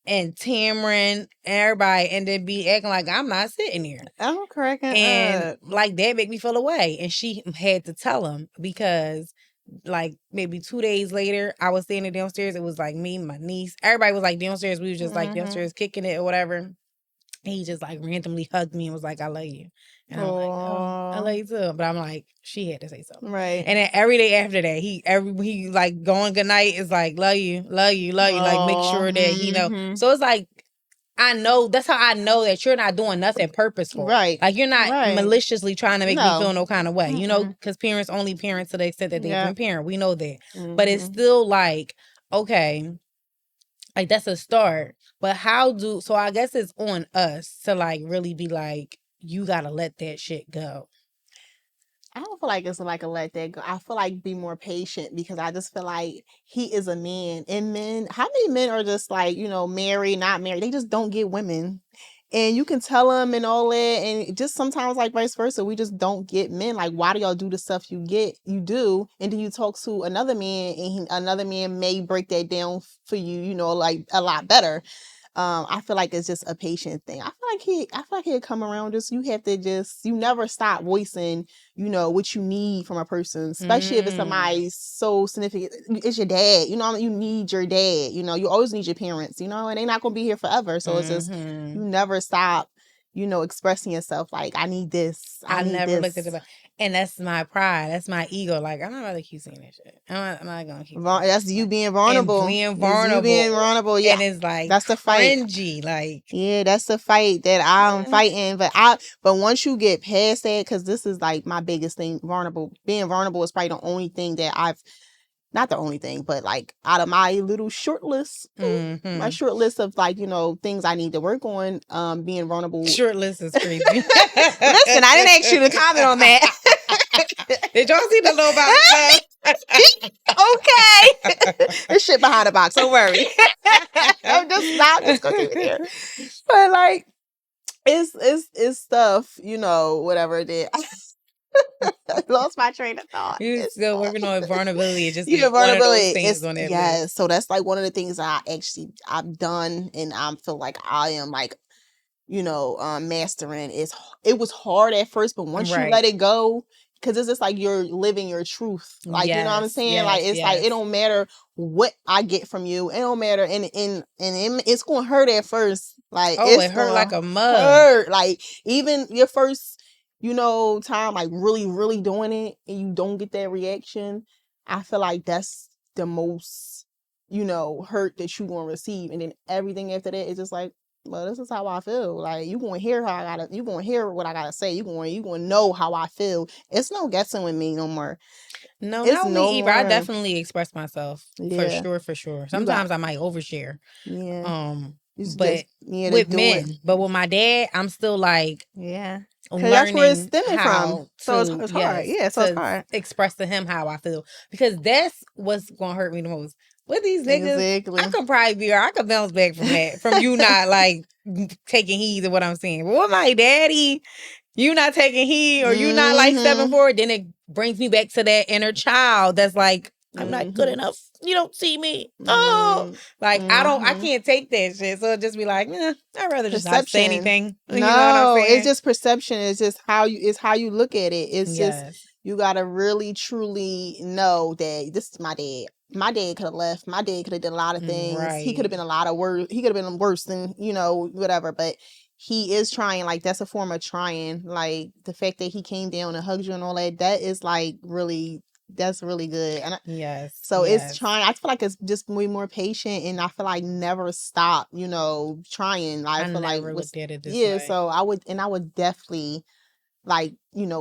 S1: and Tamron, everybody, and then be acting like I'm not sitting here.
S2: I'm cracking
S1: And
S2: up.
S1: like that make me feel away. And she had to tell him because like maybe 2 days later, I was standing downstairs. It was like me, my niece, everybody was like downstairs. We was just like
S2: Mhm.
S1: downstairs kicking it or whatever. He just like randomly hugged me and was like, I love you. And I'm like, oh, I love
S2: Aw.
S1: you too. But I'm like, she had to say something.
S2: Right.
S1: And then every day after that, he like going good night is like, love you, love you, love you. Like make
S2: Aw.
S1: sure that he know.
S2: Mhm.
S1: So it's like I know that's how I know that you're not doing nothing purposeful.
S2: Right.
S1: Like you're not
S2: Right.
S1: maliciously trying to make me
S2: No.
S1: feel no kind of way, you know,
S2: Mm-mm.
S1: because parents only parent to the extent that they
S2: Yeah.
S1: can parent. We know that. But it's
S2: Mhm.
S1: still like, okay, like that's a start. But so I guess it's on us to like really be like, you gotta let that shit go.
S2: I don't feel like it's like a let that go. I feel like be more patient because I just feel like he is a man. And men, how many men are just like, married, not married? They just don't get women. And you can tell them and all that. And just sometimes, like vice versa, we just don't get men. Like, why do y'all do the stuff you do? And then you talk to another man and another man may break that down for you, like a lot better. I feel like it's just a patient thing. I feel like he'll come around. You never stop voicing, what you need from a person, especially if it's somebody so significant. It's your dad, you need your dad, you always need your parents, and they're not going to be here forever. So it's just, you never stop, expressing yourself like, I need this. I need
S1: never looked at
S2: this.
S1: and that's my pride. That's my ego. Like I'm not gonna keep saying that shit. I'm not gonna keep.
S2: That's you being
S1: And
S2: vulnerable.
S1: being
S2: It's you being
S1: vulnerable.
S2: vulnerable. Yeah.
S1: And it's like
S2: That's the fight.
S1: cringy. Like
S2: Yeah, that's the fight that I'm fighting. But once you get past that, because this is like my biggest thing, being vulnerable is probably the only thing that not the only thing, but like out of my little short list, my short list of like, things I need to work on, being vulnerable.
S1: Short list is crazy.
S2: Listen, I didn't ask you to comment on that.
S1: Did y'all see the little box?
S2: Okay. There's shit behind the box. Don't worry. I'm just not just gonna keep it there. But like it's stuff, whatever it is. Lost my train of thought.
S1: You still working on vulnerability. Just
S2: Yeah,
S1: one of those
S2: vulnerability.
S1: things on that
S2: Yes.
S1: list.
S2: So that's like one of the things that I've done and I feel like I am like, mastering. It was hard at first, but once you let it go, because it's just like you're living your truth. Like, you know what I'm saying? Like it's like it don't matter what I get from you. It don't matter, and it's gonna hurt at first. Like
S1: it hurt like a mug.
S2: Hurt. Like even your first, time, like really, really doing it, and you don't get that reaction. I feel like that's the most, hurt that you gonna receive, and then everything after that is just like, well, this is how I feel. Like you gonna hear you gonna hear what I gotta say. You gonna know how I feel. It's no guessing with me no more.
S1: No,
S2: It's
S1: not
S2: no
S1: me either. I
S2: more.
S1: definitely express myself
S2: Yeah.
S1: for sure. Sometimes I might overshare.
S2: Yeah.
S1: but with men. But with my dad, I'm still like,
S2: yeah,
S1: learning
S2: that's where it's stemming
S1: how
S2: from. So it's hard. Yeah, so it's hard.
S1: Express to him how I feel, because that's what's gonna hurt me the most. With these niggas,
S2: Exactly.
S1: I could probably be, or I could bounce back from that, from you not like taking heed of what I'm saying. But with my daddy, you not taking heed, or you not like stepping forward, then it brings me back to that inner child that's like, I'm not good enough. You don't see me. Oh, like I can't take that shit. So it just be like, I'd rather just not say anything. You know what I'm saying?
S2: It's just perception. It's just how you look at it. It's just, you gotta really truly know that this is my dad. My dad could have left. My dad could have did a lot of things. Right. He could have been a lot of worse. He could have been worse than, whatever. But he is trying. Like, that's a form of trying. Like, the fact that he came down and hugged you and all that, that is like really, that's really good. And it's trying. I feel like it's just way more patient, and I feel like never stop, trying. I feel like
S1: looked at it this way.
S2: So I would definitely, like,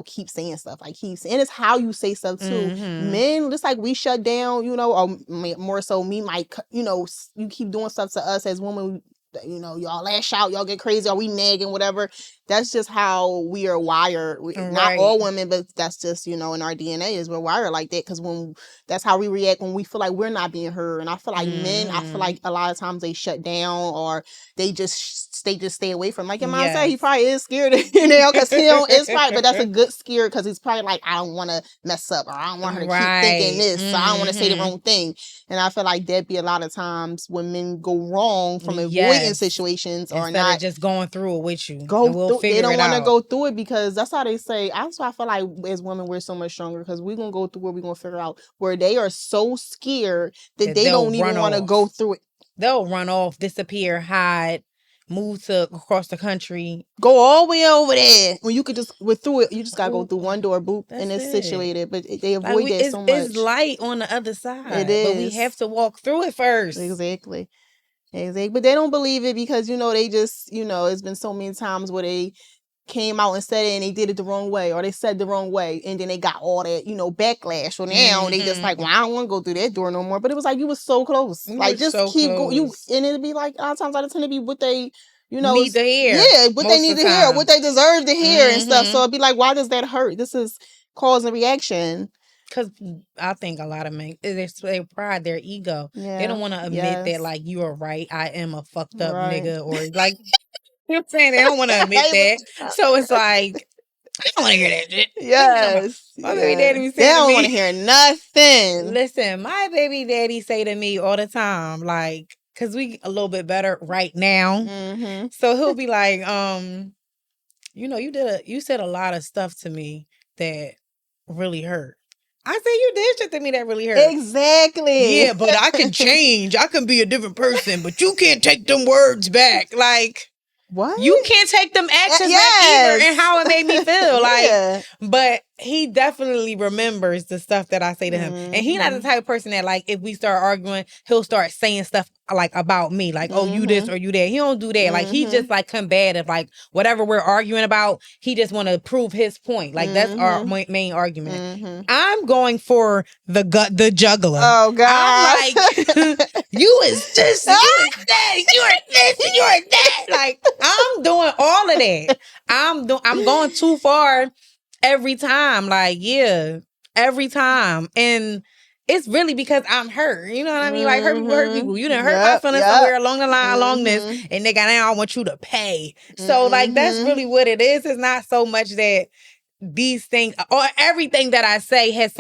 S2: keep saying stuff, like and it's how you say stuff too. Men, just like we shut down, or more so me, might, you keep doing stuff to us as women, y'all lash out, y'all get crazy, or we nagging, whatever. That's just how we are wired. Not all women, but that's just, in our DNA is we're wired like that, because that's how we react when we feel like we're not being heard. And I feel like men, I feel like a lot of times they shut down, or they just stay away from. Like your mom said, he probably is scared, because it's probably, but that's a good scare, because he's probably like, I don't want to mess up, or I don't want her to keep thinking this, so I don't want to say the wrong thing. And I feel like there'd be a lot of times when men go wrong from avoiding situations, or
S1: instead
S2: not
S1: of just going through it with you.
S2: They don't want to go through it, because that's how they say. That's why I feel like as women we're so much stronger, because we're gonna go through where we're gonna figure out where they are so scared that they don't even want to go through it.
S1: They'll run off, disappear, hide, move to across the country,
S2: go all the way over there. When you could just through it, you just gotta go through one door, boop, and it's situated. But they avoid that so much.
S1: It's light on the other side.
S2: It is,
S1: but we have to walk through it first.
S2: Exactly. But they don't believe it, because they just, it's been so many times where they came out and said it and they did it the wrong way, or they said the wrong way, and then they got all that, backlash. So now they just like, well, I don't want to go through that door no more. But it was like, you was so close. Like, just keep going. And it'd be like, a lot of times I tend to be what they,
S1: need to hear.
S2: Yeah, what they need to hear, what they deserve to hear, and stuff. So it'd be like, why does that hurt? This is cause and reaction.
S1: Because I think a lot of men, they pride their ego. They don't want to admit that, like, you are right. I am a fucked up nigga, or like, you know what I'm saying? They don't want to admit that. So it's like, I don't want to hear that shit.
S2: Yes.
S1: My baby daddy be saying,
S2: they don't want to hear nothing.
S1: Listen, my baby daddy say to me all the time, like, because we a little bit better right now. So he'll be like, you said a lot of stuff to me that really hurt. I said, you did shit to me that really hurt.
S2: Exactly.
S1: Yeah, but I can change. I can be a different person, but you can't take them words back. Like,
S2: what?
S1: You can't take them actions back either, and how it made me feel. Like, but he definitely remembers the stuff that I say to him. And he's not the type of person that, like, if we start arguing, he'll start saying stuff like about me, like, oh, you this or you that. He don't do that. Like, he's just like combative. Like, whatever we're arguing about, he just want to prove his point. Like, that's our main argument. I'm going for the juggler.
S2: Oh God!
S1: I'm like, you is this, you is that, you are this, and you are that. Like, I'm doing all of that. I'm going too far every time. Like, yeah, every time. And it's really because I'm hurt. You know what I mean? Like, hurt people. You done hurt my feelings somewhere along the line, along this. And nigga, now I want you to pay. So, like, that's really what it is. It's not so much that these things, or everything that I say has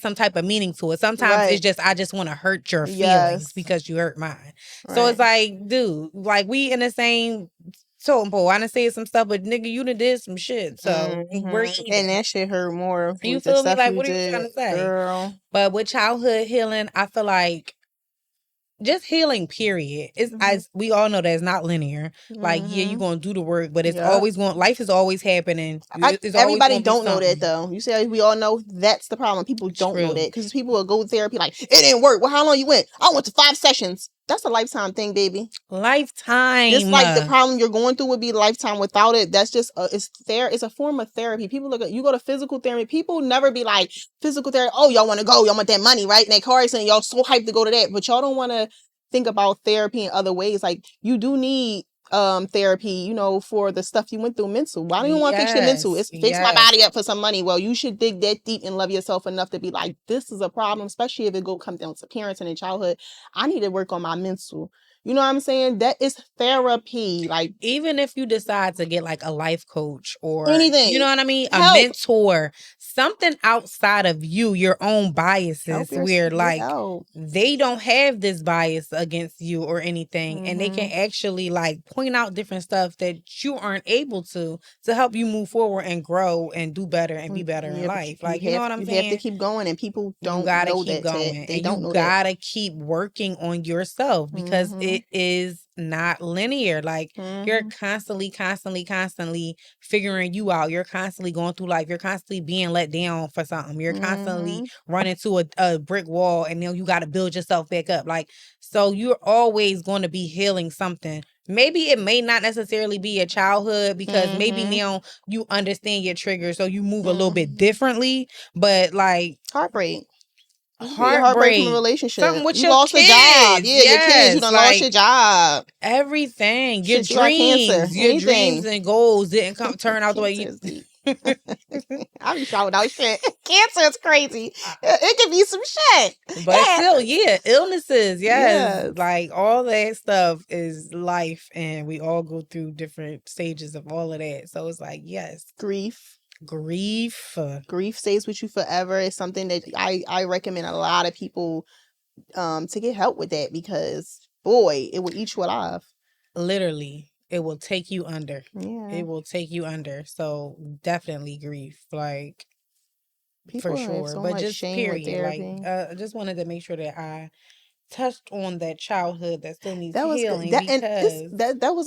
S1: some type of meaning to it. Sometimes it's just, I just want to hurt your feelings because you hurt mine. So it's like, dude, like, we in the same totem pole. I done said some stuff, but nigga, you done did some shit. So we're even.
S2: And that shit hurt more.
S1: You feel me? Like, what are you trying to say?
S2: Girl.
S1: But with childhood healing, I feel like just healing, period. It's as we all know that it's not linear. Like, yeah, you're gonna do the work, but it's always life is always happening.
S2: Everybody don't know that though. You say we all know that's the problem. People don't know that, because people will go to therapy like, it didn't work. Well, how long you went? I went to 5 sessions. That's a lifetime thing, baby.
S1: Lifetime.
S2: Just like the problem you're going through would be lifetime without it. That's just it's a form of therapy. People you go to physical therapy. People never be like, physical therapy. Oh, y'all want to go? Y'all want that money, right? And that car accident, y'all so hyped to go to that, but y'all don't want to think about therapy in other ways. Like you do need therapy, you know, for the stuff you went through mental. Why do you want to fix your mental? It's fix my body up for some money. Well, you should dig that deep and love yourself enough to be like, this is a problem, especially if it come down to parenting and childhood. I need to work on my mental. You know what I'm saying? That is therapy. Like,
S1: even if you decide to get like a life coach or
S2: anything,
S1: you know what I mean, a
S2: help.
S1: mentor, something outside of you, your own biases, where like
S2: help.
S1: they don't have this bias against you or anything, and they can actually like point out different stuff that you aren't able to help you move forward and grow and do better and be better in life. Like, you know what I'm saying?
S2: You have to keep going, and people don't
S1: gotta
S2: know
S1: keep
S2: that.
S1: going,
S2: They
S1: and
S2: don't
S1: you
S2: know
S1: gotta keep working on yourself because it is not linear. Like you're constantly figuring you out. You're constantly going through life. You're constantly being let down for something. You're constantly running to a brick wall, and then you got to build yourself back up. Like, so you're always going to be healing something. Maybe it may not necessarily be a childhood because maybe now you understand your triggers, so you move a little bit differently. But like
S2: heartbreak from a relationship,
S1: something with
S2: you
S1: your
S2: lost
S1: kids.
S2: a job, your kids, you done lost your job,
S1: everything, your
S2: shit, you got cancer,
S1: your dreams and goals didn't turn out the way you.
S2: I be shouting out shit. Cancer is crazy. It could be some shit,
S1: but still, illnesses, like all that stuff is life, and we all go through different stages of all of that. So it's like, yes,
S2: grief stays with you forever. It's something that I recommend a lot of people to get help with that, because boy, it will eat you alive.
S1: Literally, it will take you under. It will take you under. So definitely grief, like people for sure.
S2: So
S1: but just period, like I just wanted to make sure that I touched on that childhood that still needs healing.
S2: That was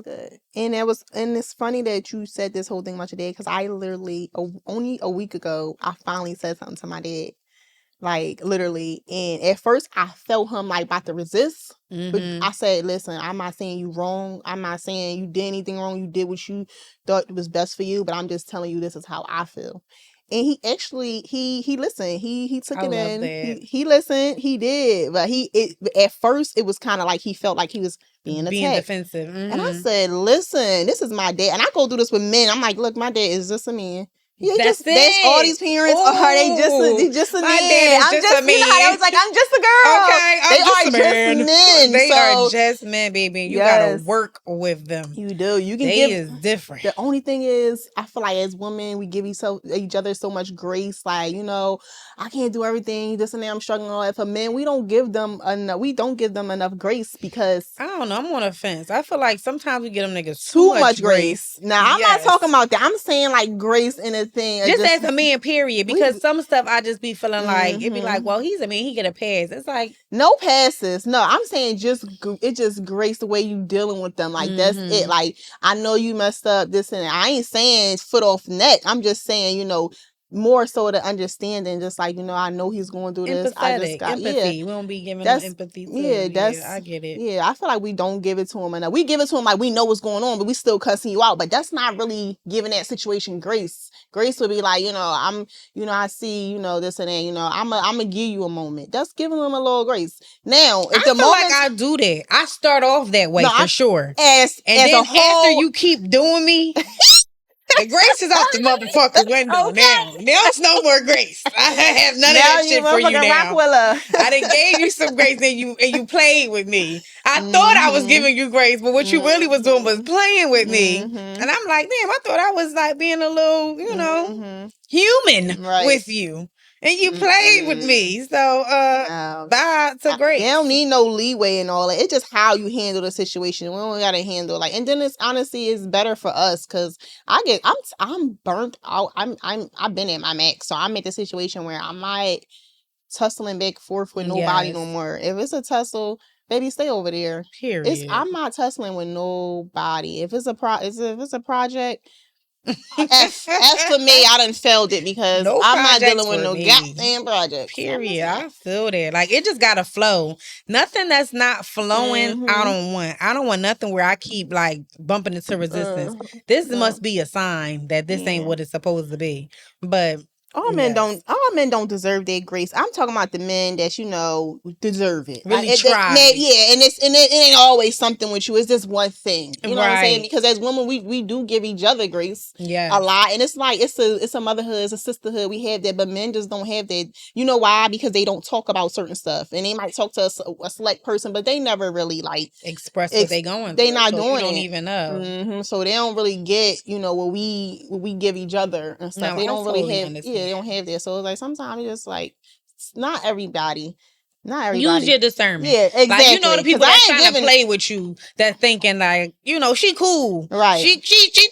S2: good. And it's funny that you said this whole thing about your dad, because I literally only a week ago I finally said something to my dad, like literally. And at first I felt him like about to resist, but I said, listen, I'm not saying you wrong. I'm not saying you did anything wrong. You did what you thought was best for you, but I'm just telling you this is how I feel. And he actually he listened. He took it in. He listened. He did. But at first it was kind of like he felt like he was being
S1: defensive.
S2: And I said, listen, this is my dad. And I go through this with men. I'm like, look, my dad is just a man. That's all these parents are. They just a man. I'm just a man. You know how I was like, I'm just a girl. Okay, they are just men.
S1: They are just men, baby. You gotta work with them.
S2: You do. You can
S1: is different.
S2: The only thing is, I feel like as women, we give each other so much grace. Like, you know, I can't do everything. This and that. I'm struggling on it. For men, we don't give them enough. We don't give them enough grace, because
S1: I don't know. I'm on a fence. I feel like sometimes we give them niggas
S2: too much grace. Now, I'm not talking about that. I'm saying like grace in a thing.
S1: Just as a man, period. Because some stuff I just be feeling like, it'd be like, well, he's a man, he get a pass. It's like,
S2: no passes. No, I'm saying just grace the way you dealing with them. Like, that's it. Like, I know you messed up, this and that. I ain't saying foot off neck. I'm just saying, you know, more so to understand, and just like, you know, I know he's going through this. I just got
S1: empathy. We don't be giving him empathy too. I get it.
S2: Yeah, I feel like we don't give it to him enough. We give it to him like we know what's going on, but we still cussing you out. But that's not really giving that situation grace. Grace would be like, you know, I see, you know, this and that, you know, I'm gonna give you a moment. That's giving them a little grace. Now, if
S1: I feel like I do that. I start off that way for sure. And then after you keep doing me, the grace is out the motherfucking window now. Now it's no more grace. I have none of that shit for you now. I done gave you some grace, and you played with me. I thought I was giving you grace, but what you really was doing was playing with me. And I'm like, damn, I thought I was like being a little, you know, human with you. And you played with me. So, bye to grace.
S2: They don't need no leeway and all that. It's just how you handle the situation. We don't gotta handle like, and then it's honestly, it's better for us, because I'm burnt out. I've been at my max. So I'm at the situation where I'm not tussling back and forth with nobody no more. If it's a tussle, baby, stay over there.
S1: Period.
S2: I'm not tussling with nobody. If it's a project, as for me, I done failed it, because I'm not dealing with no goddamn projects.
S1: Period. I feel that. Like, it just gotta flow. Nothing that's not flowing, I don't want. I don't want nothing where I keep like bumping into resistance. This must be a sign that this ain't what it's supposed to be. But
S2: all men don't all men don't deserve their grace. I'm talking about the men that deserve it.
S1: Really
S2: Like,
S1: try.
S2: and it ain't always something with you. It's just one thing. You know what I'm saying?
S1: Right.
S2: Because as women, we do give each other grace
S1: Yeah.
S2: a lot, and it's like it's a motherhood, it's a sisterhood. We have that, but men just don't have that. You know why? Because they don't talk about certain stuff, and they might talk to a select person, but they never really like
S1: express what they going through.
S2: They not
S1: so
S2: doing
S1: you don't
S2: it.
S1: even know.
S2: So they don't really get what we give each other and stuff.
S1: No,
S2: they don't
S1: I
S2: really
S1: totally
S2: have
S1: understand.
S2: they don't have that. So it's like sometimes it's just like not everybody.
S1: Use your discernment.
S2: Yeah, exactly.
S1: Like, you know, the people that trying to
S2: giving
S1: play with you, that thinking like, she cool,
S2: right?
S1: She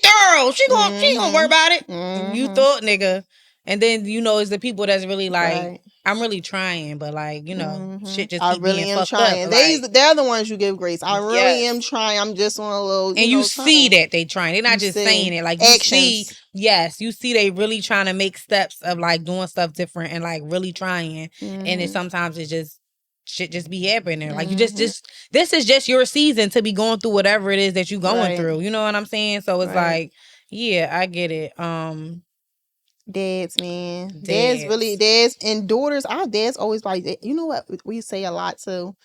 S1: thorough. She gonna worry about it. You thought, nigga, and then it's the people that's really like,
S2: right.
S1: I'm really trying, but like shit just
S2: I
S1: keep
S2: really
S1: being
S2: am
S1: fucked
S2: trying.
S1: up.
S2: They're the ones you give grace. I really
S1: Yes.
S2: am trying. I'm just on a little,
S1: and you see that they trying. They're not
S2: You
S1: just
S2: see.
S1: saying it. Like you
S2: Actions.
S1: see, yes, you see they really trying to make steps of like doing stuff different and like really trying. And sometimes it's just shit just be happening. Like you just this is just your season to be going through whatever it is that you going
S2: Right.
S1: through. You know what I'm saying? So it's
S2: Right.
S1: like, yeah, I get it.
S2: Dads, man.
S1: Dads.
S2: Dads and daughters. Our dads always like, you know what we say a lot too.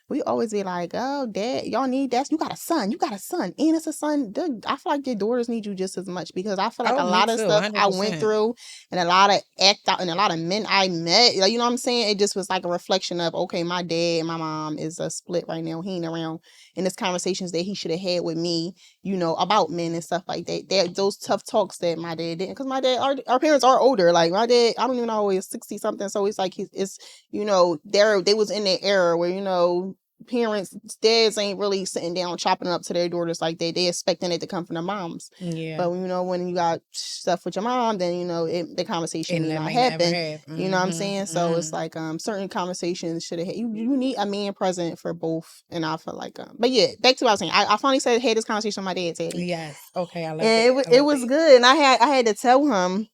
S2: We always be like, oh, dad, y'all need that. You got a son. And it's a son. I feel like your daughters need you just as much because I feel like a lot of stuff
S1: 100%.
S2: I went through and a lot of act out and a lot of men I met, like, you know what I'm saying? It just was like a reflection of, okay, my dad and my mom is a split right now. He ain't around. And there's conversations that he should have had with me, about men and stuff like that. Those tough talks that my dad didn't. Because my dad, our parents are older. Like my dad, I don't even know, he's 60 something. So it's like they was in that era where, parents, dads ain't really sitting down chopping up to their daughters like that. They expecting it to come from their moms.
S1: Yeah.
S2: But when you got stuff with your mom, then the conversation need not happen. You know what I'm saying? So it's like certain conversations should have. You need a man present for both, and I feel like but yeah, back to what I was saying. I finally had this conversation with my dad today.
S1: Yes. Okay. I love
S2: it. It was good, and I had to tell him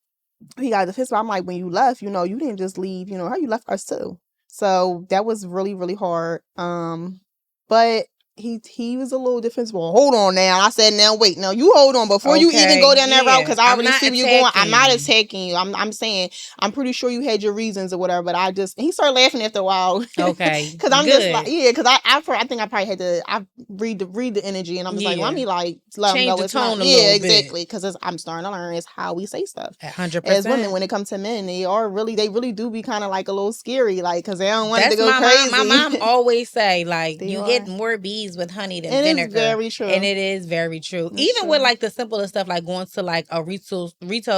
S2: he got the fist. I'm like, when you left, you didn't just leave. How you left us too. So that was really, really hard. But he was a little defensible. Hold on now. I said, now wait. Now you hold on before you even go down that route, because I already see where you're going. I'm not attacking you. I'm saying I'm pretty sure you had your reasons or whatever. But he started laughing after a while.
S1: Okay.
S2: Because I'm just like, because I think I probably had to read the energy, and I'm just like, let me let him know
S1: the
S2: it's
S1: tone
S2: not.
S1: a little
S2: exactly. Because I'm starting to learn is how we say stuff.
S1: 100%.
S2: As women, when it comes to men, they really do be kind of like a little scary, like, because they don't want it to go crazy.
S1: My mom always say, like, you get more bees with honey than vinegar.
S2: It's very true.
S1: And it is very true. Even with like the simplest stuff, like going to like a retail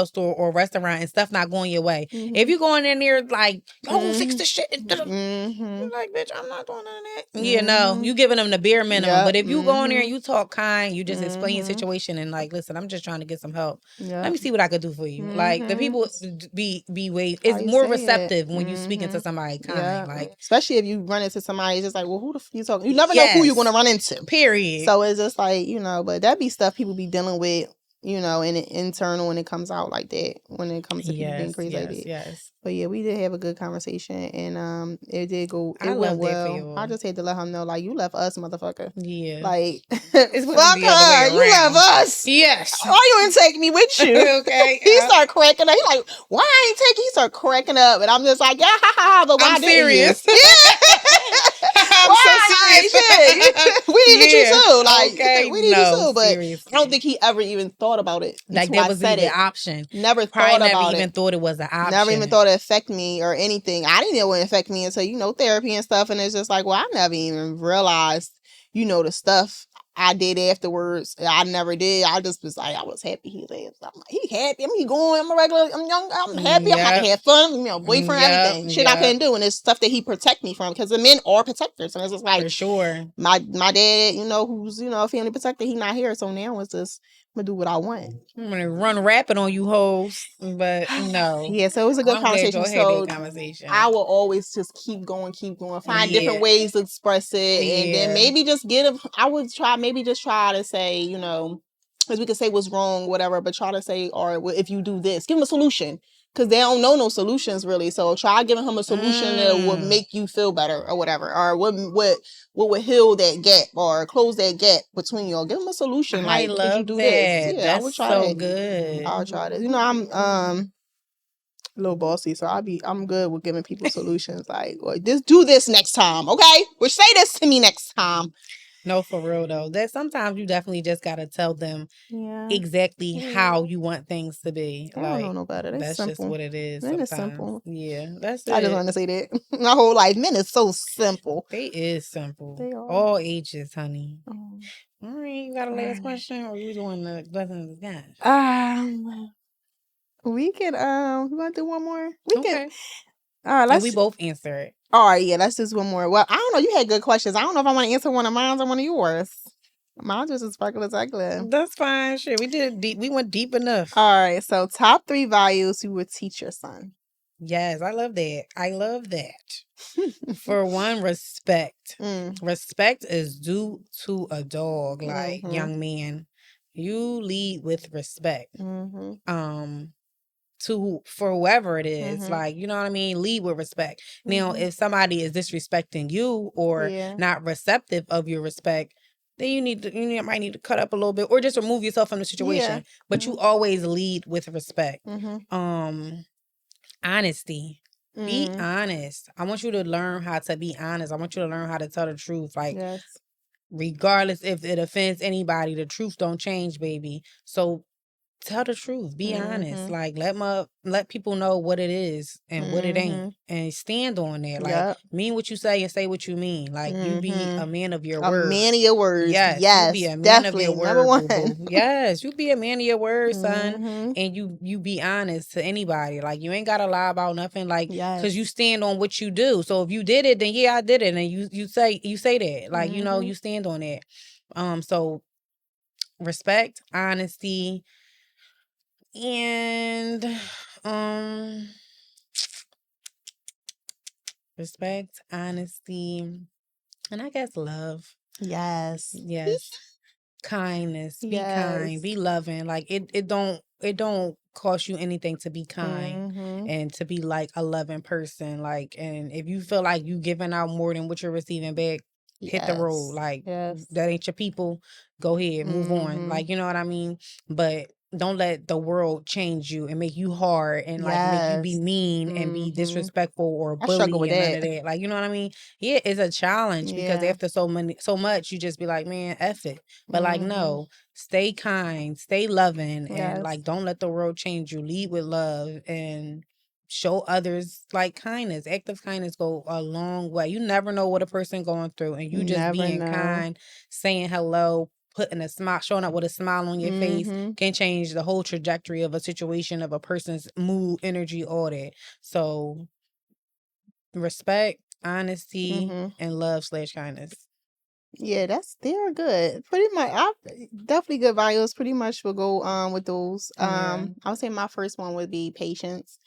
S1: store or restaurant and stuff not going your way. If you going in there like, fix the shit. You're like, bitch, I'm not doing none of that. You know, you giving them the bare minimum. Yep. But if you go in there and you talk kind, you just explain your situation and like, listen, I'm just trying to get some help. Let me see what I could do for you. Like the people be way. It's more receptive when you speaking to somebody kind. Like,
S2: especially if you run into somebody, it's just like, well, who the f you talking? You never know who you're gonna run into.
S1: Period.
S2: So it's just like, but that be stuff people be dealing with, in the internal when it comes out like that. When it comes to people being crazy like that.
S1: Yes.
S2: But yeah, we did have a good conversation, and it did go. It went well. I just had to let him know, like, you left us, motherfucker.
S1: Yeah.
S2: Like, fuck her. You left us.
S1: Yes.
S2: Why you didn't take me with you?
S1: Okay.
S2: He started cracking up. He like, why I ain't take you? He started cracking up, and I'm just like, yeah, ha ha. But why
S1: I'm serious.
S2: Yeah.
S1: I'm so serious.
S2: We needed you too. Like,
S1: okay,
S2: we needed you too. But
S1: seriously.
S2: I don't think he ever even thought about it.
S1: Like that was even an option.
S2: Never
S1: Probably
S2: thought
S1: never
S2: about
S1: even
S2: it.
S1: thought it was an option.
S2: Never even thought it affect me or anything. I didn't know it would affect me until, therapy and stuff. And it's just like, well, I never even realized, the stuff I did afterwards. I never did. I just was like, I was happy he left. I'm like, he happy. He going. I'm a regular. I'm young. I'm happy. I'm happy to have fun. Boyfriend, everything. Shit I couldn't do. And it's stuff that he protect me from, because the men are protectors. And it's just like,
S1: for sure.
S2: My dad, who's, a family protector, he not here. So now it's just, I'm gonna do what I want.
S1: I'm gonna run rapid on you hoes, but no.
S2: Yeah, so it was a good conversation. So
S1: conversation.
S2: I will always just keep going, find different ways to express it, and then maybe just I would try to say, because we could say what's wrong, whatever, but try to say, all right, well, if you do this, give him a solution. Because they don't know no solutions really, so try giving him a solution that would make you feel better or whatever, or what would heal that gap or close that gap between y'all. Give him a solution.
S1: I love
S2: you do
S1: that.
S2: This? Yeah,
S1: that's
S2: I would try
S1: so
S2: that.
S1: good.
S2: I'll try this. I'm a little bossy, so I'm good with giving people solutions. Like, well, just do this next time, okay? Or say this to me next time.
S1: No, for real though. That sometimes you definitely just gotta tell them
S2: Yeah.
S1: exactly how you want things to be.
S2: They don't know
S1: Like
S2: no better. They
S1: that's just
S2: simple.
S1: what it is
S2: Men is
S1: sometimes.
S2: simple.
S1: Yeah, that's
S2: I just
S1: it.
S2: want to say that. My whole life, men is so simple.
S1: They is simple.
S2: They are.
S1: All ages, honey.
S2: Oh.
S1: All right, you got a last question, or you doing the blessing of God?
S2: We can we want to do one more. We can.
S1: Okay.
S2: All right,
S1: And we both answer it.
S2: All right, yeah, let's just one more. Well, I don't know. You had good questions. I don't know if I want to answer one of mine or one of yours. Mine just as regular.
S1: That's fine. Shit, we did it deep. We went deep enough.
S2: All right, so top 3 values you would teach your son.
S1: Yes, I love that. I love that. For one, respect. Respect is due to a dog, like young man. You lead with respect. For whoever it is, like, you know what I mean? Lead with respect. Now, if somebody is disrespecting you or not receptive of your respect, then you might need to cut up a little bit or just remove yourself from the situation. Yeah. But you always lead with respect. Honesty. Be honest. I want you to learn how to be honest. I want you to learn how to tell the truth. Like, regardless if it offends anybody, the truth don't change, baby. So tell the truth. Be honest. Like, let people know what it is and what it ain't, and stand on that. Like, mean what you say and say what you mean. Like, you be a man of your word. A man of your words. Yes, you be a man of your word. Boo-boo. Yes, you be a man of your word, son, and you be honest to anybody. Like, you ain't gotta lie about nothing. Like, because you stand on what you do. So if you did it, then yeah, I did it, and you say that. Like, you know, you stand on that. So respect, honesty. And respect, honesty, and I guess love. Yes. Kindness. Be kind. Be loving. Like it don't cost you anything to be kind and to be like a loving person. Like, and if you feel like you giving out more than what you're receiving back, hit the road. Like, that ain't your people. Go ahead, move on. Like, you know what I mean? But don't let the world change you and make you hard and like make you be mean and be disrespectful or bully and none of that. Like, you know what I mean? Yeah, it's a challenge because after so much, you just be like, man, F it. But like, no, stay kind, stay loving, and like, don't let the world change you. Lead with love and show others like kindness. Act of kindness go a long way. You never know what a person going through, and you just being kind, saying hello, putting a smile, showing up with a smile on your face can change the whole trajectory of a situation, of a person's mood, energy, all that. So respect, honesty, and love / kindness.
S2: Yeah, they're good. Pretty much, definitely good values. Pretty much will go with those. I would say my first one would be patience,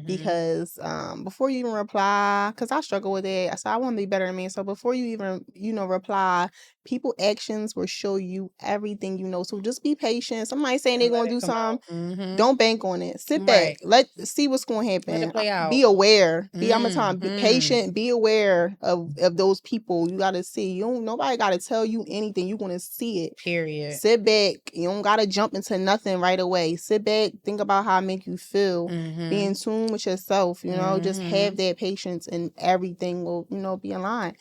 S2: because before you even reply, because I struggle with it, so I want to be better than me. So before you even reply, people actions will show you everything you know. So just be patient. Somebody saying they're gonna do something, don't bank on it. Sit back, see what's gonna happen. Let it play out. Be aware. I'm gonna tell be patient. Be aware of those people. You gotta see. Nobody gotta tell you anything. You gonna see it.
S1: Period.
S2: Sit back. You don't gotta jump into nothing right away. Sit back. Think about how it make you feel. Be in tune with yourself. You know, just have that patience, and everything will be in line.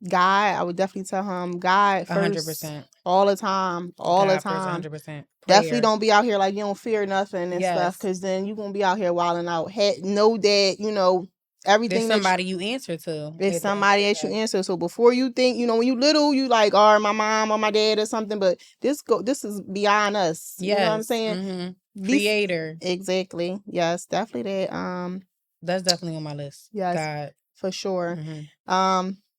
S2: God, I would definitely tell him God first, 100%, all the time, all the time. 100%. Definitely don't be out here like you don't fear nothing and stuff, because then you're gonna be out here wilding out. Know that everything.
S1: There's somebody you answer to.
S2: There's somebody that you answer. So before you think, when you little, you like, or my mom or my dad or something, but this is beyond us. You know what I'm saying?
S1: Creator.
S2: Exactly. Yes, definitely that.
S1: That's definitely on my list.
S2: Yes,
S1: God.
S2: For sure.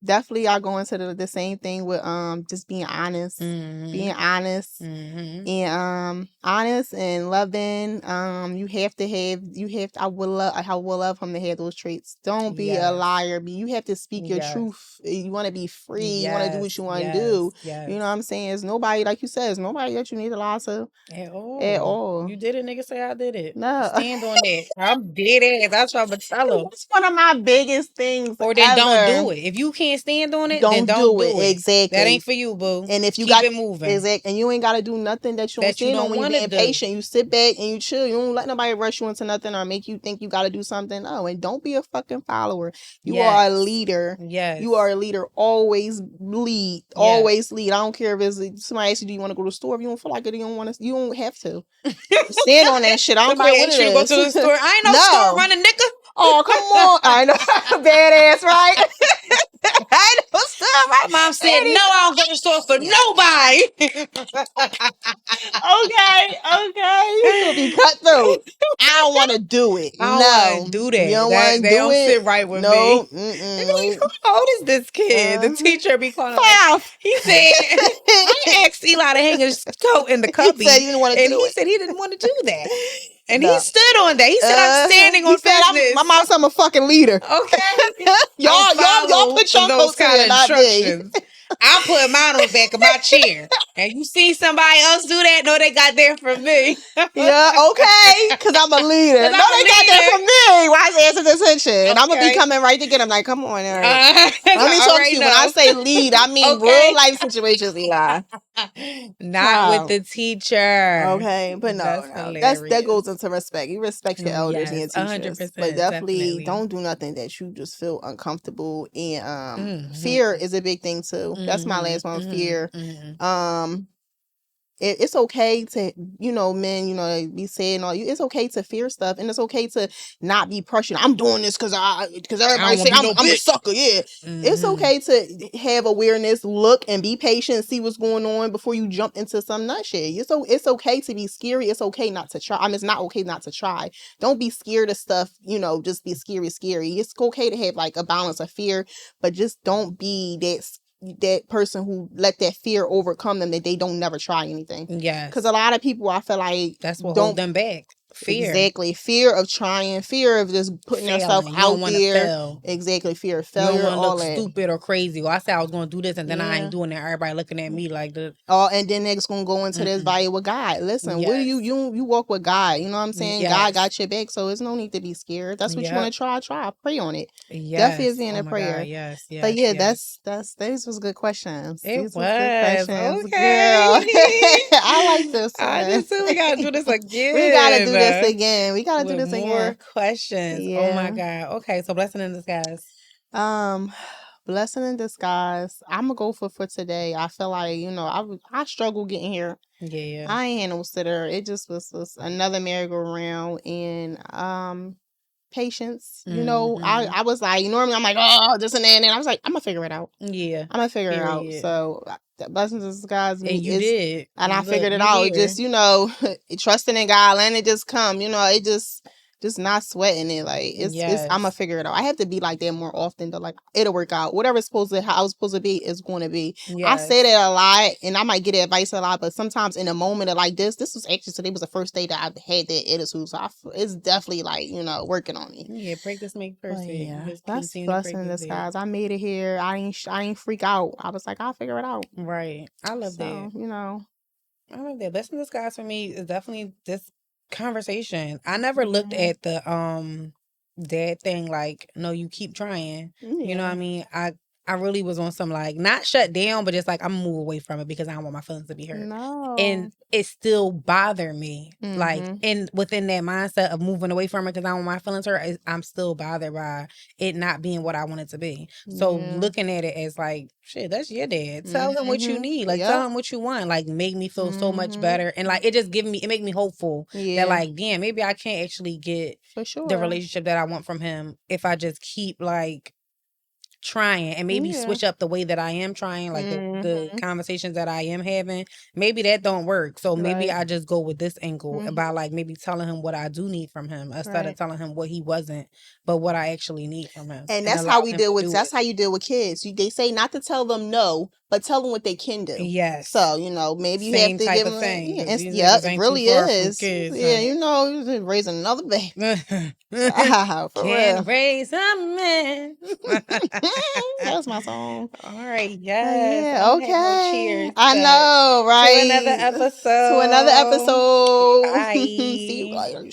S2: Definitely I'll go into the same thing with just being honest. Being honest. And honest and loving. I would love him to have those traits. Don't be a liar. You have to speak your truth. You want to be free. You want to do what you want to do. You know what I'm saying? It's nobody, like you said, it's nobody that you need to lie to. At all.
S1: You did it, nigga, say I did it.
S2: No.
S1: Stand on that. I'm dead ass. I try to tell him.
S2: It's one of my biggest things.
S1: Or then don't do it. If you can't stand on it, then
S2: don't
S1: don't
S2: do it.
S1: That
S2: Exactly.
S1: ain't for you, boo.
S2: And if you
S1: Keep
S2: got
S1: it moving.
S2: exactly, and you ain't got to do nothing that you don't stand on when you're being patient. You sit back and you chill. You don't let nobody rush you into nothing or make you think you got to do something. No, and don't be a fucking follower. You are a leader.
S1: Yes.
S2: You are a leader. Always lead. Always lead. I don't care if it's somebody asks you, do you want to go to the store? If you don't feel like it, you don't want to. You don't have to. Stand on that shit. I don't care what it is.
S1: Go to the store. I ain't no store running, nigga.
S2: Oh, come on. I know. Badass, right? I know stuff.
S1: My mom said, no, I don't go to the store for nobody.
S2: Okay. You gonna be cutthroat. I don't want to do it.
S1: I don't want to do that.
S2: You don't want to do it. They
S1: don't sit right with me. Like, how old is this kid? The teacher be calling him. He said, I asked Eli to hang his coat in the cubby.
S2: He said he didn't want to do it.
S1: He said he didn't want to do that. And he stood on that. He said, I'm standing on business.
S2: My mom's I'm a fucking leader.
S1: Okay.
S2: y'all put your
S1: those
S2: kind of instructions.
S1: I put mine on the back of my chair. And you see somebody else do that? No, they got there from me.
S2: Yeah, okay. Because I'm a leader. No, they got there from me. Why is answering attention? And I'm going to be coming right to get them. Like, come on. All right. Let me talk to you. When I say lead, I mean real life situations, Eli.
S1: Not with the teacher.
S2: Okay. But no, that goes into respect. You respect your elders and your teachers.
S1: 100%,
S2: but definitely don't do nothing that you just feel uncomfortable. And fear is a big thing too. That's my last one. Fear. It's okay to, men, be saying all you. It's okay to fear stuff, and it's okay to not be pressured. I'm doing this because everybody say I'm a sucker. Yeah, it's okay to have awareness, look, and be patient, see what's going on before you jump into some nut shit. It's okay to be scary. It's okay not to try. I mean, it's not okay not to try. Don't be scared of stuff. Just be scary. It's okay to have like a balance of fear, but just don't be that person who let that fear overcome them that they don't never try anything.
S1: Yes.
S2: Because a lot of people, I feel like
S1: that's what hold them back. Fear.
S2: Exactly. Fear of trying, fear of just putting yourself out there.
S1: Fail.
S2: Exactly. Fear of failure.
S1: You don't want to look stupid or crazy. Well, I said I was going to do this and then I ain't doing it. Everybody looking at me like this.
S2: Oh, and then next going to go into this value with God. Listen, what do you walk with God? You know what I'm saying? God got your back, so there's no need to be scared. That's what you want to try. Pray on it. Definitely is in a prayer.
S1: God, yes.
S2: But yeah, these was good questions.
S1: These
S2: was good questions.
S1: Okay.
S2: Girl. I like this one.
S1: I just said we got to do this again.
S2: We got to do this again. We gotta do this again.
S1: More questions. Yeah. Oh my God. Okay, so blessing in disguise.
S2: Blessing in disguise. I'm gonna go for today. I feel like I struggle getting here.
S1: Yeah.
S2: I ain't had no sitter. It just was another merry-go-round and patience. I was like, normally I'm like, oh, this and that, and I was like, I'm gonna figure it out.
S1: Yeah.
S2: I'm gonna figure it out. So blessings in disguise.
S1: And you did.
S2: And I figured it out. Just, trusting in God, letting it just come. It just not sweating it. Like I'm gonna figure it out. I have to be like that more often though. Like it'll work out. Whatever how I was supposed to be is going to be. Yes. I say that a lot, and I might get advice a lot, but sometimes in a moment of like this was actually today was the first day that I've had that attitude. So it's definitely like working on me.
S1: Yeah, practice make perfect.
S2: Yeah, that's blessing in disguise. I made it here. I ain't freak out. I was like, I'll figure it out.
S1: Right. I love that.
S2: I
S1: love that. Blessing in disguise for me is definitely this conversation. I never looked at the dad thing like, no, you keep trying. You know what I mean? I really was on some like not shut down, but just like I'm gonna move away from it because I don't want my feelings to be hurt.
S2: No.
S1: And it still bothered me. Like within that mindset of moving away from it because I don't want my feelings hurt, I'm still bothered by it not being what I want it to be. So looking at it as like, shit, that's your dad. Tell him what you need. Like tell him what you want. Like make me feel so much better. And like it just it make me hopeful that like, damn, maybe I can't actually get the relationship that I want from him if I just keep like trying and maybe switch up the way that I am trying, like the conversations that I am having. Maybe that don't work. So maybe I just go with this angle about like maybe telling him what I do need from him instead of telling him what he wasn't, but what I actually need from him.
S2: And that's how we deal with how you deal with kids. They say not to tell them no, but tell them what they can do.
S1: Yes.
S2: So, maybe you have to give them it really is. Kids, you're raising another baby.
S1: Can't raise a man.
S2: That's my song.
S1: All right, yes.
S2: Yeah, okay.
S1: Cheers.
S2: I know, right?
S1: To another episode.
S2: Bye.
S1: See you later.